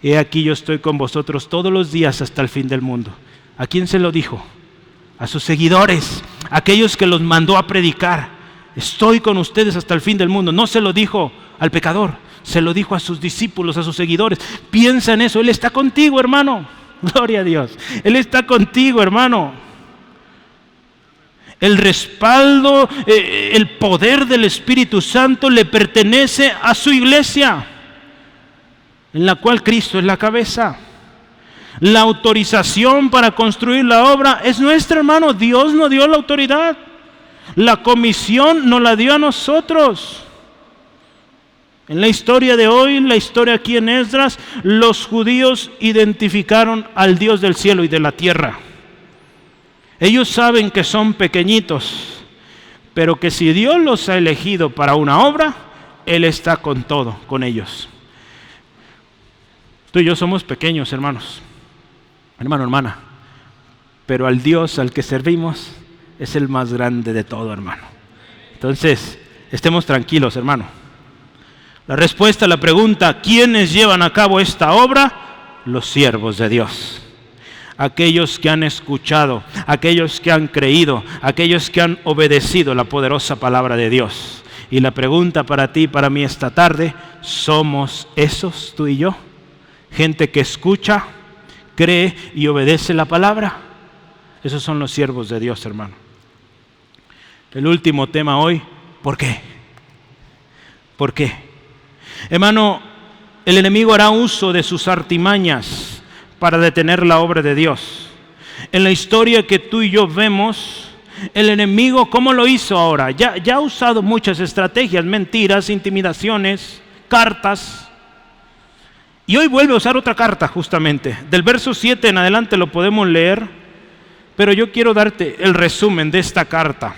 He aquí yo estoy con vosotros todos los días hasta el fin del mundo. ¿A quién se lo dijo? A sus seguidores, aquellos que los mandó a predicar. Estoy con ustedes hasta el fin del mundo. No se lo dijo al pecador, se lo dijo a sus discípulos, a sus seguidores. Piensa en eso, Él está contigo, hermano. Gloria a Dios. Él está contigo, hermano. El respaldo, el poder del Espíritu Santo le pertenece a su iglesia, en la cual Cristo es la cabeza. La autorización para construir la obra es nuestra, hermano. Dios nos dio la autoridad. La comisión nos la dio a nosotros. En la historia de hoy, en la historia aquí en Esdras, los judíos identificaron al Dios del cielo y de la tierra. Ellos saben que son pequeñitos, pero que si Dios los ha elegido para una obra, Él está con todo, con ellos. Tú y yo somos pequeños, hermanos, hermana, pero al Dios al que servimos es el más grande de todo, hermano. Entonces, estemos tranquilos, hermano. La respuesta a la pregunta, ¿quiénes llevan a cabo esta obra? Los siervos de Dios. Aquellos que han escuchado, aquellos que han creído, aquellos que han obedecido la poderosa palabra de Dios. Y la pregunta para ti y para mí esta tarde, ¿somos esos, tú y yo? Gente que escucha, cree y obedece la palabra. Esos son los siervos de Dios, hermano. El último tema hoy, ¿por qué? ¿Por qué? Hermano, el enemigo hará uso de sus artimañas para detener la obra de Dios. En la historia que tú y yo vemos, el enemigo, ¿cómo lo hizo ahora? Ya ha usado muchas estrategias, mentiras, intimidaciones, cartas. Y hoy vuelve a usar otra carta justamente. Del verso 7 en adelante lo podemos leer, pero yo quiero darte el resumen de esta carta.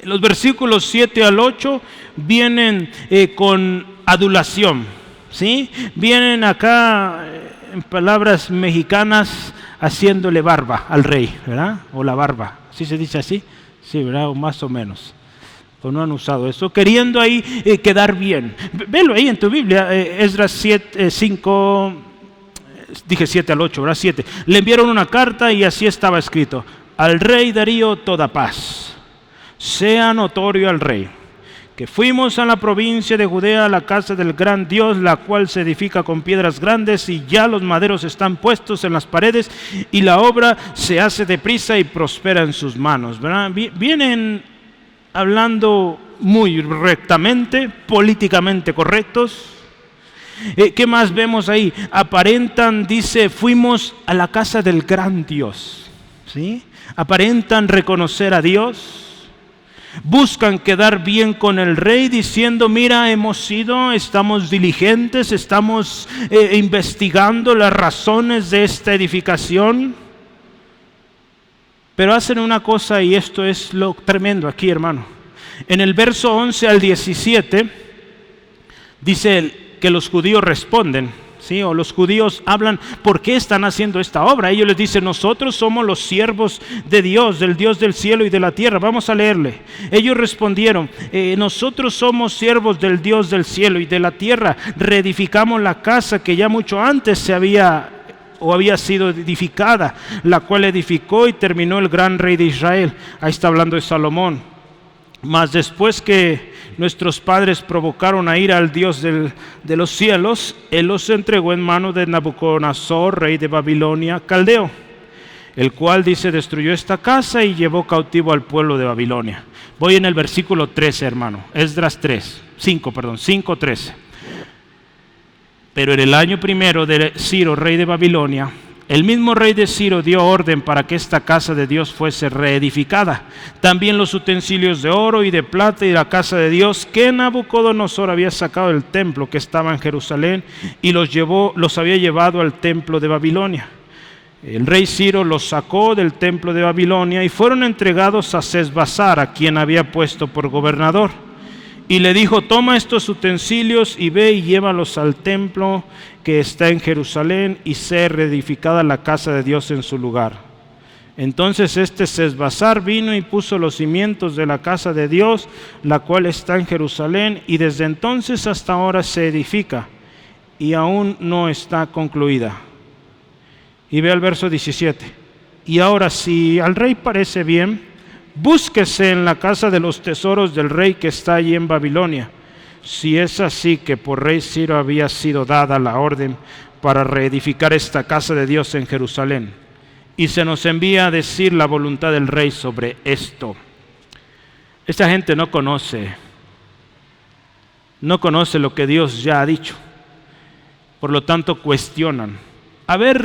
Los versículos 7 al 8 vienen con adulación, ¿sí? Vienen acá, en palabras mexicanas, haciéndole barba al rey, ¿verdad? O la barba, ¿sí se dice así? Sí, ¿verdad? O más o menos. O no han usado eso, queriendo ahí quedar bien. Velo ahí en tu Biblia, Esdras 5, dije 7 al 8, ¿verdad? 7. Le enviaron una carta y así estaba escrito: al rey Darío toda paz. Sea notorio al rey que fuimos a la provincia de Judea a la casa del gran Dios, la cual se edifica con piedras grandes, y ya los maderos están puestos en las paredes, y la obra se hace deprisa y prospera en sus manos, ¿verdad? Vienen hablando muy rectamente, políticamente correctos. ¿Qué más vemos ahí? Aparentan, dice, fuimos a la casa del gran Dios, ¿sí? Aparentan reconocer a Dios. Buscan quedar bien con el rey diciendo: mira, estamos diligentes, estamos investigando las razones de esta edificación. Pero hacen una cosa, y esto es lo tremendo aquí, hermano. En el verso 11 al 17 dice que los judíos responden, ¿sí? O los judíos hablan, ¿por qué están haciendo esta obra? Ellos les dicen: nosotros somos los siervos de Dios, del Dios del cielo y de la tierra. Vamos a leerle. Ellos respondieron: nosotros somos siervos del Dios del cielo y de la tierra. Reedificamos la casa que ya mucho antes había sido edificada, la cual edificó y terminó el gran rey de Israel. Ahí está hablando de Salomón. Mas después que nuestros padres provocaron a ira al Dios de los cielos, Él los entregó en manos de Nabucodonosor, rey de Babilonia, caldeo, el cual, dice, destruyó esta casa y llevó cautivo al pueblo de Babilonia. Voy en el versículo 13, hermano. Esdras 5, 13. Pero en el año primero de Ciro, rey de Babilonia, el mismo rey de Ciro dio orden para que esta casa de Dios fuese reedificada. También los utensilios de oro y de plata y la casa de Dios que Nabucodonosor había sacado del templo que estaba en Jerusalén y los había llevado al templo de Babilonia. El rey Ciro los sacó del templo de Babilonia y fueron entregados a Sesbazar, a quien había puesto por gobernador. Y le dijo: toma estos utensilios y ve y llévalos al templo que está en Jerusalén y sea reedificada la casa de Dios en su lugar. Entonces Sesbazar vino y puso los cimientos de la casa de Dios, la cual está en Jerusalén, y desde entonces hasta ahora se edifica y aún no está concluida. Y ve al verso 17. Y ahora, si al rey parece bien, búsquese en la casa de los tesoros del rey que está allí en Babilonia. Si es así que por rey Ciro había sido dada la orden para reedificar esta casa de Dios en Jerusalén, y se nos envía a decir la voluntad del rey sobre esto. Esta gente no conoce lo que Dios ya ha dicho. Por lo tanto, cuestionan. A ver,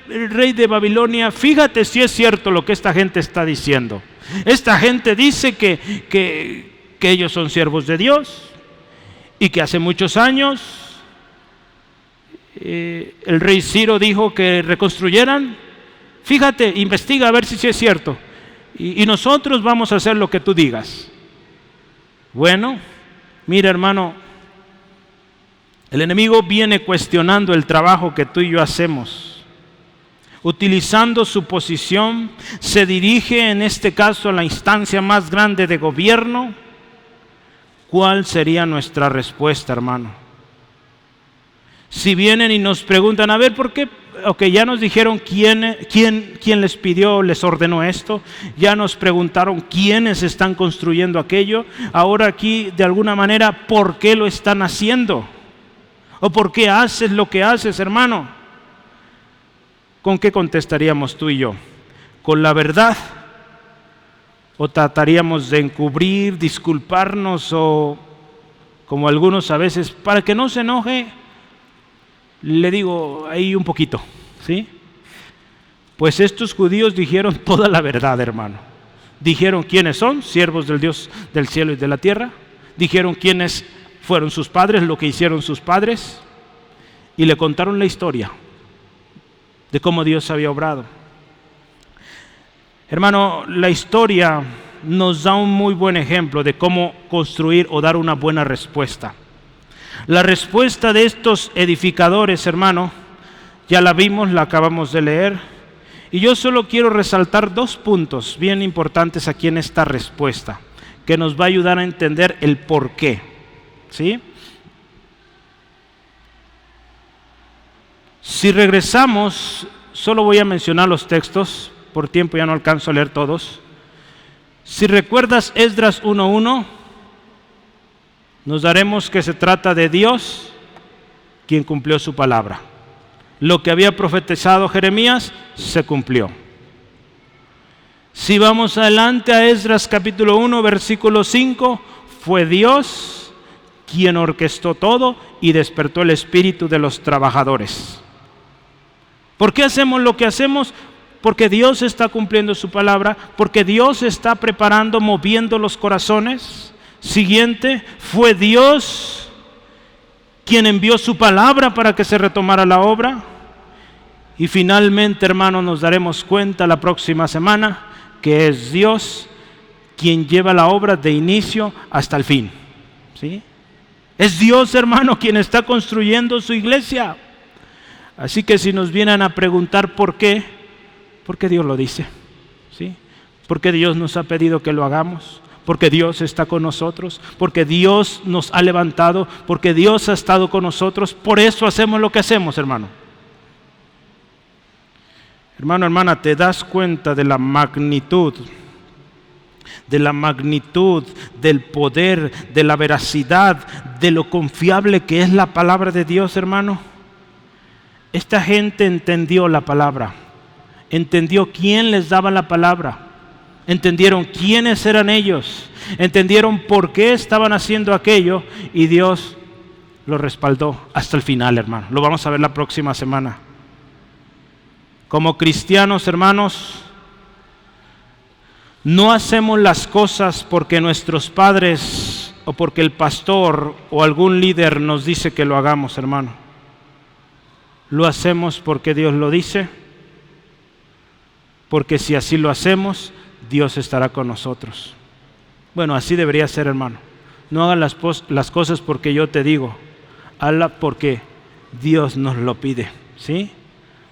el rey de Babilonia, fíjate si es cierto lo que esta gente está diciendo. Esta gente dice que ellos son siervos de Dios y que hace muchos años el rey Ciro dijo que reconstruyeran. Fíjate, investiga a ver si es cierto. Y nosotros vamos a hacer lo que tú digas. Bueno, mira, hermano, el enemigo viene cuestionando el trabajo que tú y yo hacemos. Utilizando su posición, se dirige en este caso a la instancia más grande de gobierno. ¿Cuál sería nuestra respuesta, hermano? Si vienen y nos preguntan, a ver, ¿por qué? Ok, ya nos dijeron quién les pidió, les ordenó esto. Ya nos preguntaron quiénes están construyendo aquello. Ahora aquí, de alguna manera, ¿por qué lo están haciendo? ¿O por qué haces lo que haces, hermano? ¿Con qué contestaríamos tú y yo? ¿Con la verdad? ¿O trataríamos de encubrir, disculparnos, o como algunos a veces, para que no se enoje, le digo ahí un poquito, ¿sí? Pues estos judíos dijeron toda la verdad, hermano. Dijeron quiénes son, siervos del Dios del cielo y de la tierra. Dijeron quiénes fueron sus padres, lo que hicieron sus padres, y le contaron la historia de cómo Dios había obrado. Hermano, la historia nos da un muy buen ejemplo de cómo construir o dar una buena respuesta. La respuesta de estos edificadores, hermano, ya la vimos, la acabamos de leer, y yo solo quiero resaltar 2 puntos bien importantes aquí en esta respuesta, que nos va a ayudar a entender el por qué, ¿sí? Si regresamos, solo voy a mencionar los textos, por tiempo ya no alcanzo a leer todos. Si recuerdas Esdras 1:1, nos daremos que se trata de Dios quien cumplió su palabra. Lo que había profetizado Jeremías se cumplió. Si vamos adelante a Esdras capítulo 1, versículo 5, fue Dios quien orquestó todo y despertó el espíritu de los trabajadores. ¿Por qué hacemos lo que hacemos? Porque Dios está cumpliendo su palabra, porque Dios está preparando, moviendo los corazones. Siguiente, fue Dios quien envió su palabra para que se retomara la obra. Y finalmente, hermano, nos daremos cuenta la próxima semana que es Dios quien lleva la obra de inicio hasta el fin, ¿sí? Es Dios, hermano, quien está construyendo su iglesia. Así que si nos vienen a preguntar por qué, porque Dios lo dice, ¿sí? Porque Dios nos ha pedido que lo hagamos, porque Dios está con nosotros, porque Dios nos ha levantado, porque Dios ha estado con nosotros. Por eso hacemos lo que hacemos, hermano. Hermano, hermana, ¿te das cuenta de la magnitud, del poder, de la veracidad, de lo confiable que es la palabra de Dios, hermano? Esta gente entendió la palabra, entendió quién les daba la palabra, entendieron quiénes eran ellos, entendieron por qué estaban haciendo aquello, y Dios lo respaldó hasta el final, hermano. Lo vamos a ver la próxima semana. Como cristianos, hermanos, no hacemos las cosas porque nuestros padres o porque el pastor o algún líder nos dice que lo hagamos, hermano. Lo hacemos porque Dios lo dice porque si así lo hacemos, Dios estará con nosotros. Bueno, así debería ser, hermano. No hagas las cosas porque yo te digo, hazla porque Dios nos lo pide, ¿sí?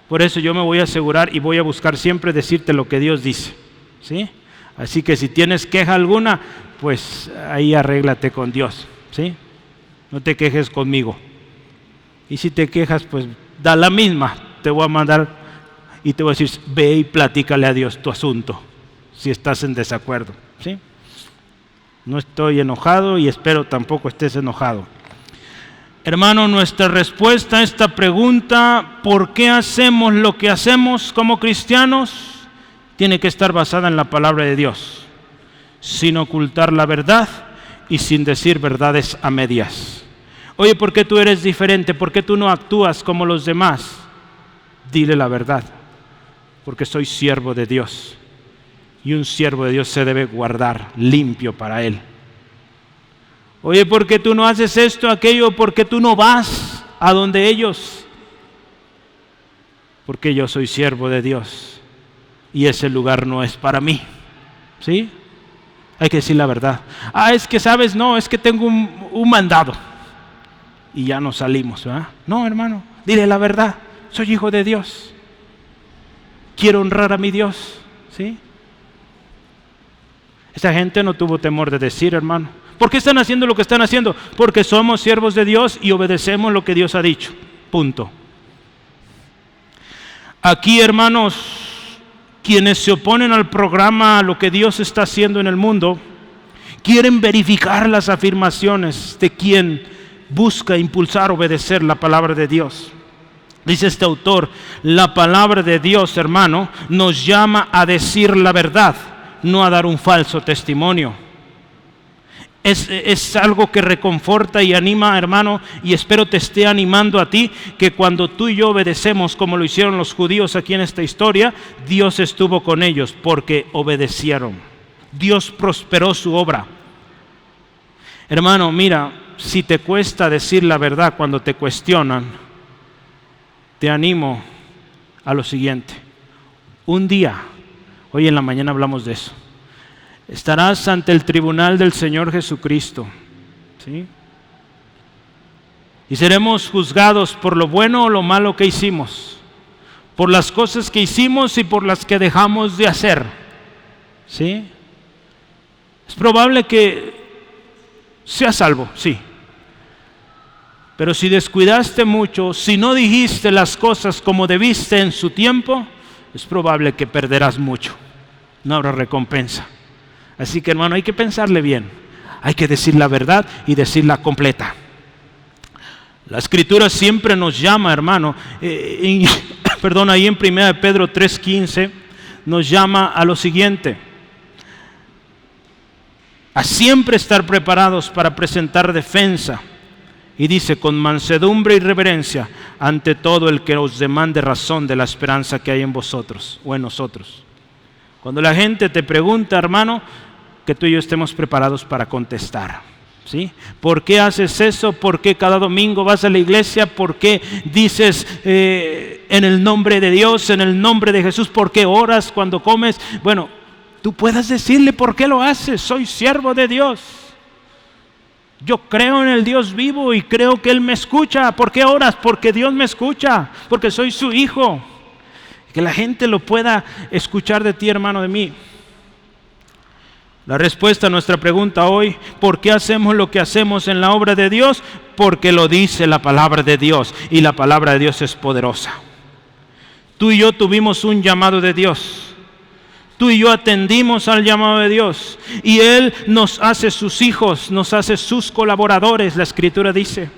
Por eso yo me voy a asegurar y voy a buscar siempre decirte lo que Dios dice, ¿sí? Así que si tienes queja alguna, pues ahí arréglate con Dios, ¿sí? No te quejes conmigo. Y si te quejas, pues da la misma. Te voy a mandar y te voy a decir, ve y platícale a Dios tu asunto, si estás en desacuerdo, ¿sí? No estoy enojado y espero tampoco estés enojado. Hermano, nuestra respuesta a esta pregunta, ¿por qué hacemos lo que hacemos como cristianos? Tiene que estar basada en la palabra de Dios, sin ocultar la verdad y sin decir verdades a medias. Oye, ¿por qué tú eres diferente? ¿Por qué tú no actúas como los demás? Dile la verdad, porque soy siervo de Dios. Y un siervo de Dios se debe guardar limpio para Él. Oye, ¿por qué tú no haces esto, aquello? ¿Por qué tú no vas a donde ellos? Porque yo soy siervo de Dios y ese lugar no es para mí, ¿sí? Hay que decir la verdad. Es que sabes, no, es que tengo un mandado y ya nos salimos, ¿verdad? No, hermano, dile la verdad. Soy hijo de Dios. Quiero honrar a mi Dios, ¿sí? Esta gente no tuvo temor de decir, hermano. ¿Por qué están haciendo lo que están haciendo? Porque somos siervos de Dios y obedecemos lo que Dios ha dicho. Punto. Aquí, hermanos, quienes se oponen al programa, a lo que Dios está haciendo en el mundo, quieren verificar las afirmaciones de quien busca impulsar, obedecer la palabra de Dios. Dice este autor, la palabra de Dios, hermano, nos llama a decir la verdad, no a dar un falso testimonio. Es algo que reconforta y anima, hermano, y espero te esté animando a ti, que cuando tú y yo obedecemos como lo hicieron los judíos aquí en esta historia, Dios estuvo con ellos porque obedecieron. Dios prosperó su obra. Hermano, mira, si te cuesta decir la verdad cuando te cuestionan, te animo a lo siguiente. Un día, hoy en la mañana hablamos de eso, estarás ante el tribunal del Señor Jesucristo, ¿sí? Y seremos juzgados por lo bueno o lo malo que hicimos, por las cosas que hicimos y por las que dejamos de hacer, ¿sí? Es probable que seas salvo, sí. Pero si descuidaste mucho, si no dijiste las cosas como debiste en su tiempo, es probable que perderás mucho. No habrá recompensa. Así que, hermano, hay que pensarle bien. Hay que decir la verdad y decirla completa. La Escritura siempre nos llama, hermano, ahí en 1 Pedro 3:15 nos llama a lo siguiente: a siempre estar preparados para presentar defensa. Y dice, con mansedumbre y reverencia ante todo el que os demande razón de la esperanza que hay en vosotros o en nosotros. Cuando la gente te pregunta, hermano, que tú y yo estemos preparados para contestar, ¿sí? ¿Por qué haces eso? ¿Por qué cada domingo vas a la iglesia? ¿Por qué dices en el nombre de Dios, en el nombre de Jesús? ¿Por qué oras cuando comes? Bueno, tú puedes decirle por qué lo haces. Soy siervo de Dios. Yo creo en el Dios vivo y creo que Él me escucha. ¿Por qué oras? Porque Dios me escucha, porque soy su hijo. Que la gente lo pueda escuchar de ti, hermano, de mí. La respuesta a nuestra pregunta hoy, ¿por qué hacemos lo que hacemos en la obra de Dios? Porque lo dice la palabra de Dios y la palabra de Dios es poderosa. Tú y yo tuvimos un llamado de Dios. Tú y yo atendimos al llamado de Dios y Él nos hace sus hijos, nos hace sus colaboradores, la Escritura dice.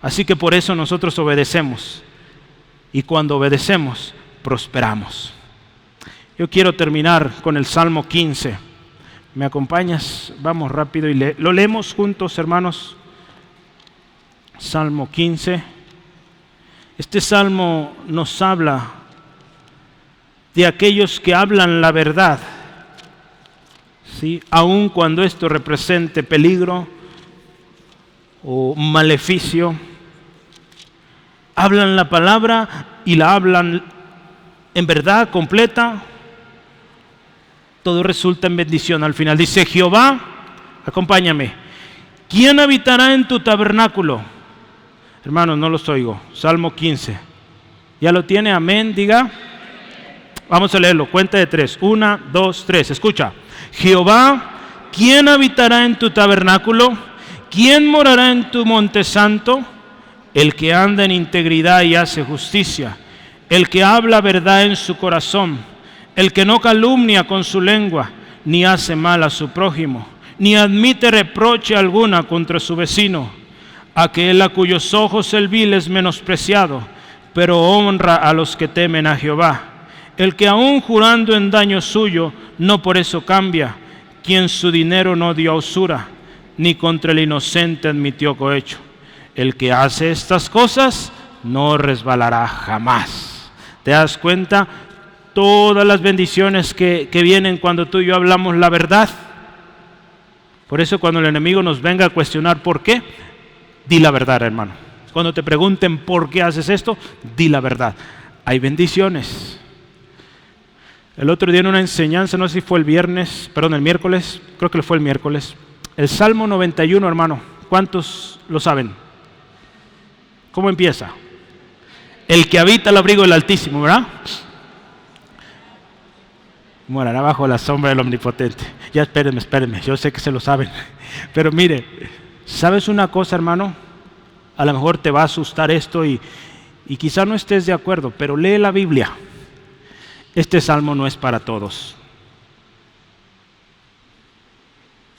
Así que por eso nosotros obedecemos y cuando obedecemos, prosperamos. Yo quiero terminar con el Salmo 15. ¿Me acompañas? Vamos rápido y lo leemos juntos, hermanos. Salmo 15. Este salmo nos habla de aquellos que hablan la verdad, ¿sí? Aun cuando esto represente peligro o maleficio, hablan la palabra y la hablan en verdad completa, todo resulta en bendición al final. Dice Jehová, acompáñame, ¿quién habitará en tu tabernáculo? Hermanos, no los oigo. Salmo 15. ¿Ya lo tiene? Amén, diga. Vamos a leerlo, cuenta de 3. 1, 2, 3. Escucha. Jehová, ¿quién habitará en tu tabernáculo? ¿Quién morará en tu monte santo? El que anda en integridad y hace justicia, el que habla verdad en su corazón, el que no calumnia con su lengua, ni hace mal a su prójimo, ni admite reproche alguna contra su vecino. Aquel a cuyos ojos el vil es menospreciado, pero honra a los que temen a Jehová. El que aun jurando en daño suyo, no por eso cambia, quien su dinero no dio a usura, ni contra el inocente admitió cohecho. El que hace estas cosas no resbalará jamás. ¿Te das cuenta? Todas las bendiciones que vienen cuando tú y yo hablamos la verdad. Por eso cuando el enemigo nos venga a cuestionar por qué, di la verdad, hermano. Cuando te pregunten por qué haces esto, di la verdad. Hay bendiciones. El otro día en una enseñanza, no sé si fue el miércoles, creo que fue el miércoles. El Salmo 91, hermano, ¿cuántos lo saben? ¿Cómo empieza? El que habita al abrigo del Altísimo, ¿verdad? Morará bajo la sombra del Omnipotente. Ya espérenme, yo sé que se lo saben. Pero mire, ¿sabes una cosa, hermano? A lo mejor te va a asustar esto y quizá no estés de acuerdo, pero lee la Biblia. Este salmo no es para todos.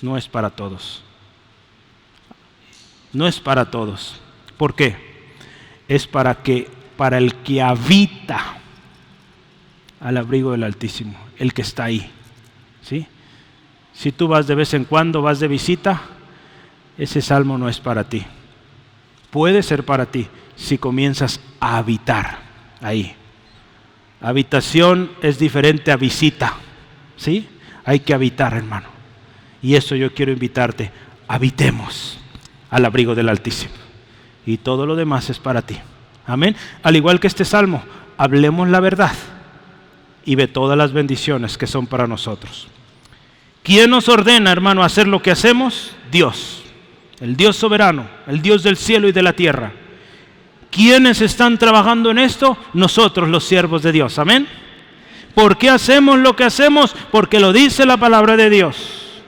No es para todos. No es para todos. ¿Por qué? Es para el que habita al abrigo del Altísimo, el que está ahí. ¿Sí? Si tú vas de vez en cuando, vas de visita, ese salmo no es para ti. Puede ser para ti si comienzas a habitar ahí. Habitación es diferente a visita. ¿Sí? Hay que habitar, hermano. Y eso yo quiero invitarte. Habitemos al abrigo del Altísimo. Y todo lo demás es para ti. Amén. Al igual que este salmo, hablemos la verdad y ve todas las bendiciones que son para nosotros. ¿Quién nos ordena, hermano, hacer lo que hacemos? Dios, el Dios soberano, el Dios del cielo y de la tierra. ¿Quiénes están trabajando en esto? Nosotros, los siervos de Dios. Amén. ¿Por qué hacemos lo que hacemos? Porque lo dice la palabra de Dios.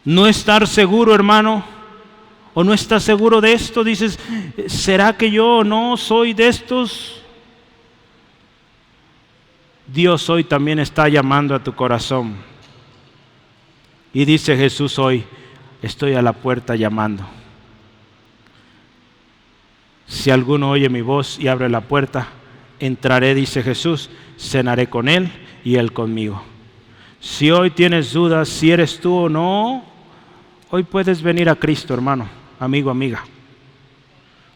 No estar seguro, hermano, o no estás seguro de esto, dices, ¿será que yo no soy de estos? Dios hoy también está llamando a tu corazón. Y dice Jesús hoy, estoy a la puerta llamando. Si alguno oye mi voz y abre la puerta, entraré, dice Jesús, cenaré con él y él conmigo. Si hoy tienes dudas si eres tú o no, hoy puedes venir a Cristo, hermano, amigo, amiga.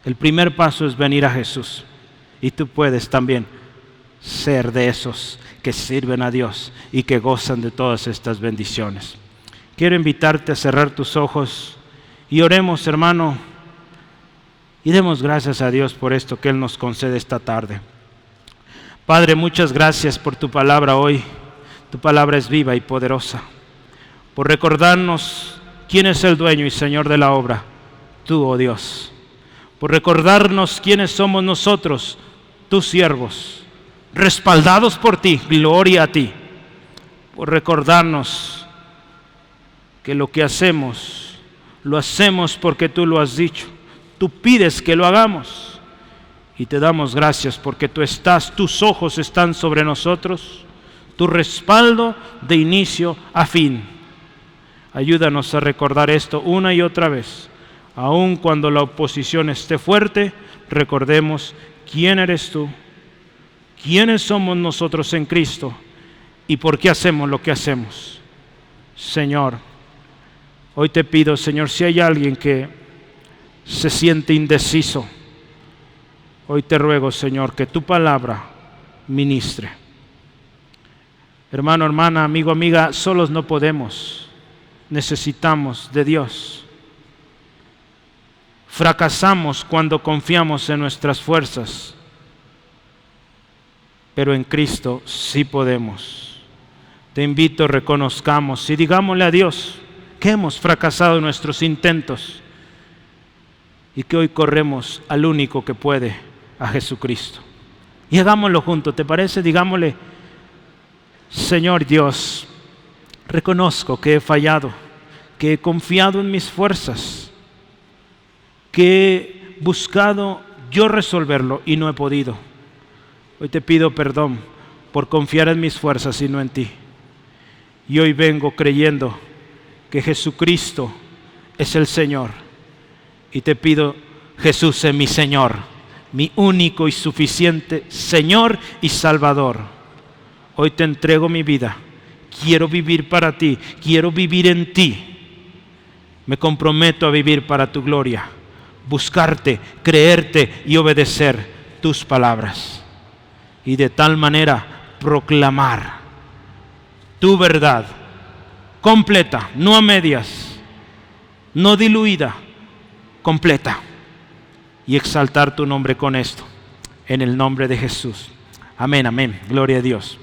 El primer paso es venir a Jesús. Y tú puedes también ser de esos que sirven a Dios y que gozan de todas estas bendiciones. Quiero invitarte a cerrar tus ojos y oremos, hermano, y demos gracias a Dios por esto que Él nos concede esta tarde. Padre, muchas gracias por tu palabra hoy. Tu palabra es viva y poderosa. Por recordarnos quién es el dueño y Señor de la obra, tú, oh Dios. Por recordarnos quiénes somos nosotros, tus siervos, respaldados por ti, gloria a ti. Por recordarnos que lo que hacemos, lo hacemos porque tú lo has dicho. Tú pides que lo hagamos y te damos gracias porque tú estás, tus ojos están sobre nosotros, tu respaldo de inicio a fin. Ayúdanos a recordar esto una y otra vez. Aun cuando la oposición esté fuerte, recordemos quién eres tú, quiénes somos nosotros en Cristo y por qué hacemos lo que hacemos. Señor, hoy te pido, Señor, si hay alguien que se siente indeciso, hoy te ruego, Señor, que tu palabra ministre. Hermano, hermana, amigo, amiga, solos no podemos. Necesitamos de Dios. Fracasamos cuando confiamos en nuestras fuerzas. pero en Cristo sí podemos. Te invito, reconozcamos y digámosle a Dios que hemos fracasado en nuestros intentos y que hoy corremos al único que puede, a Jesucristo. Y hagámoslo juntos, ¿te parece? Digámosle: Señor Dios, reconozco que he fallado, que he confiado en mis fuerzas, que he buscado yo resolverlo y no he podido. Hoy te pido perdón por confiar en mis fuerzas y no en ti. Y hoy vengo creyendo que Jesucristo es el Señor. Y te pido: Jesús, sé mi Señor, mi único y suficiente Señor y Salvador. Hoy te entrego mi vida. Quiero vivir para ti, quiero vivir en ti. Me comprometo a vivir para tu gloria, buscarte, creerte y obedecer tus palabras. Y de tal manera proclamar tu verdad completa, no a medias, no diluida, completa. Y exaltar tu nombre con esto, en el nombre de Jesús. Amén, amén. Gloria a Dios.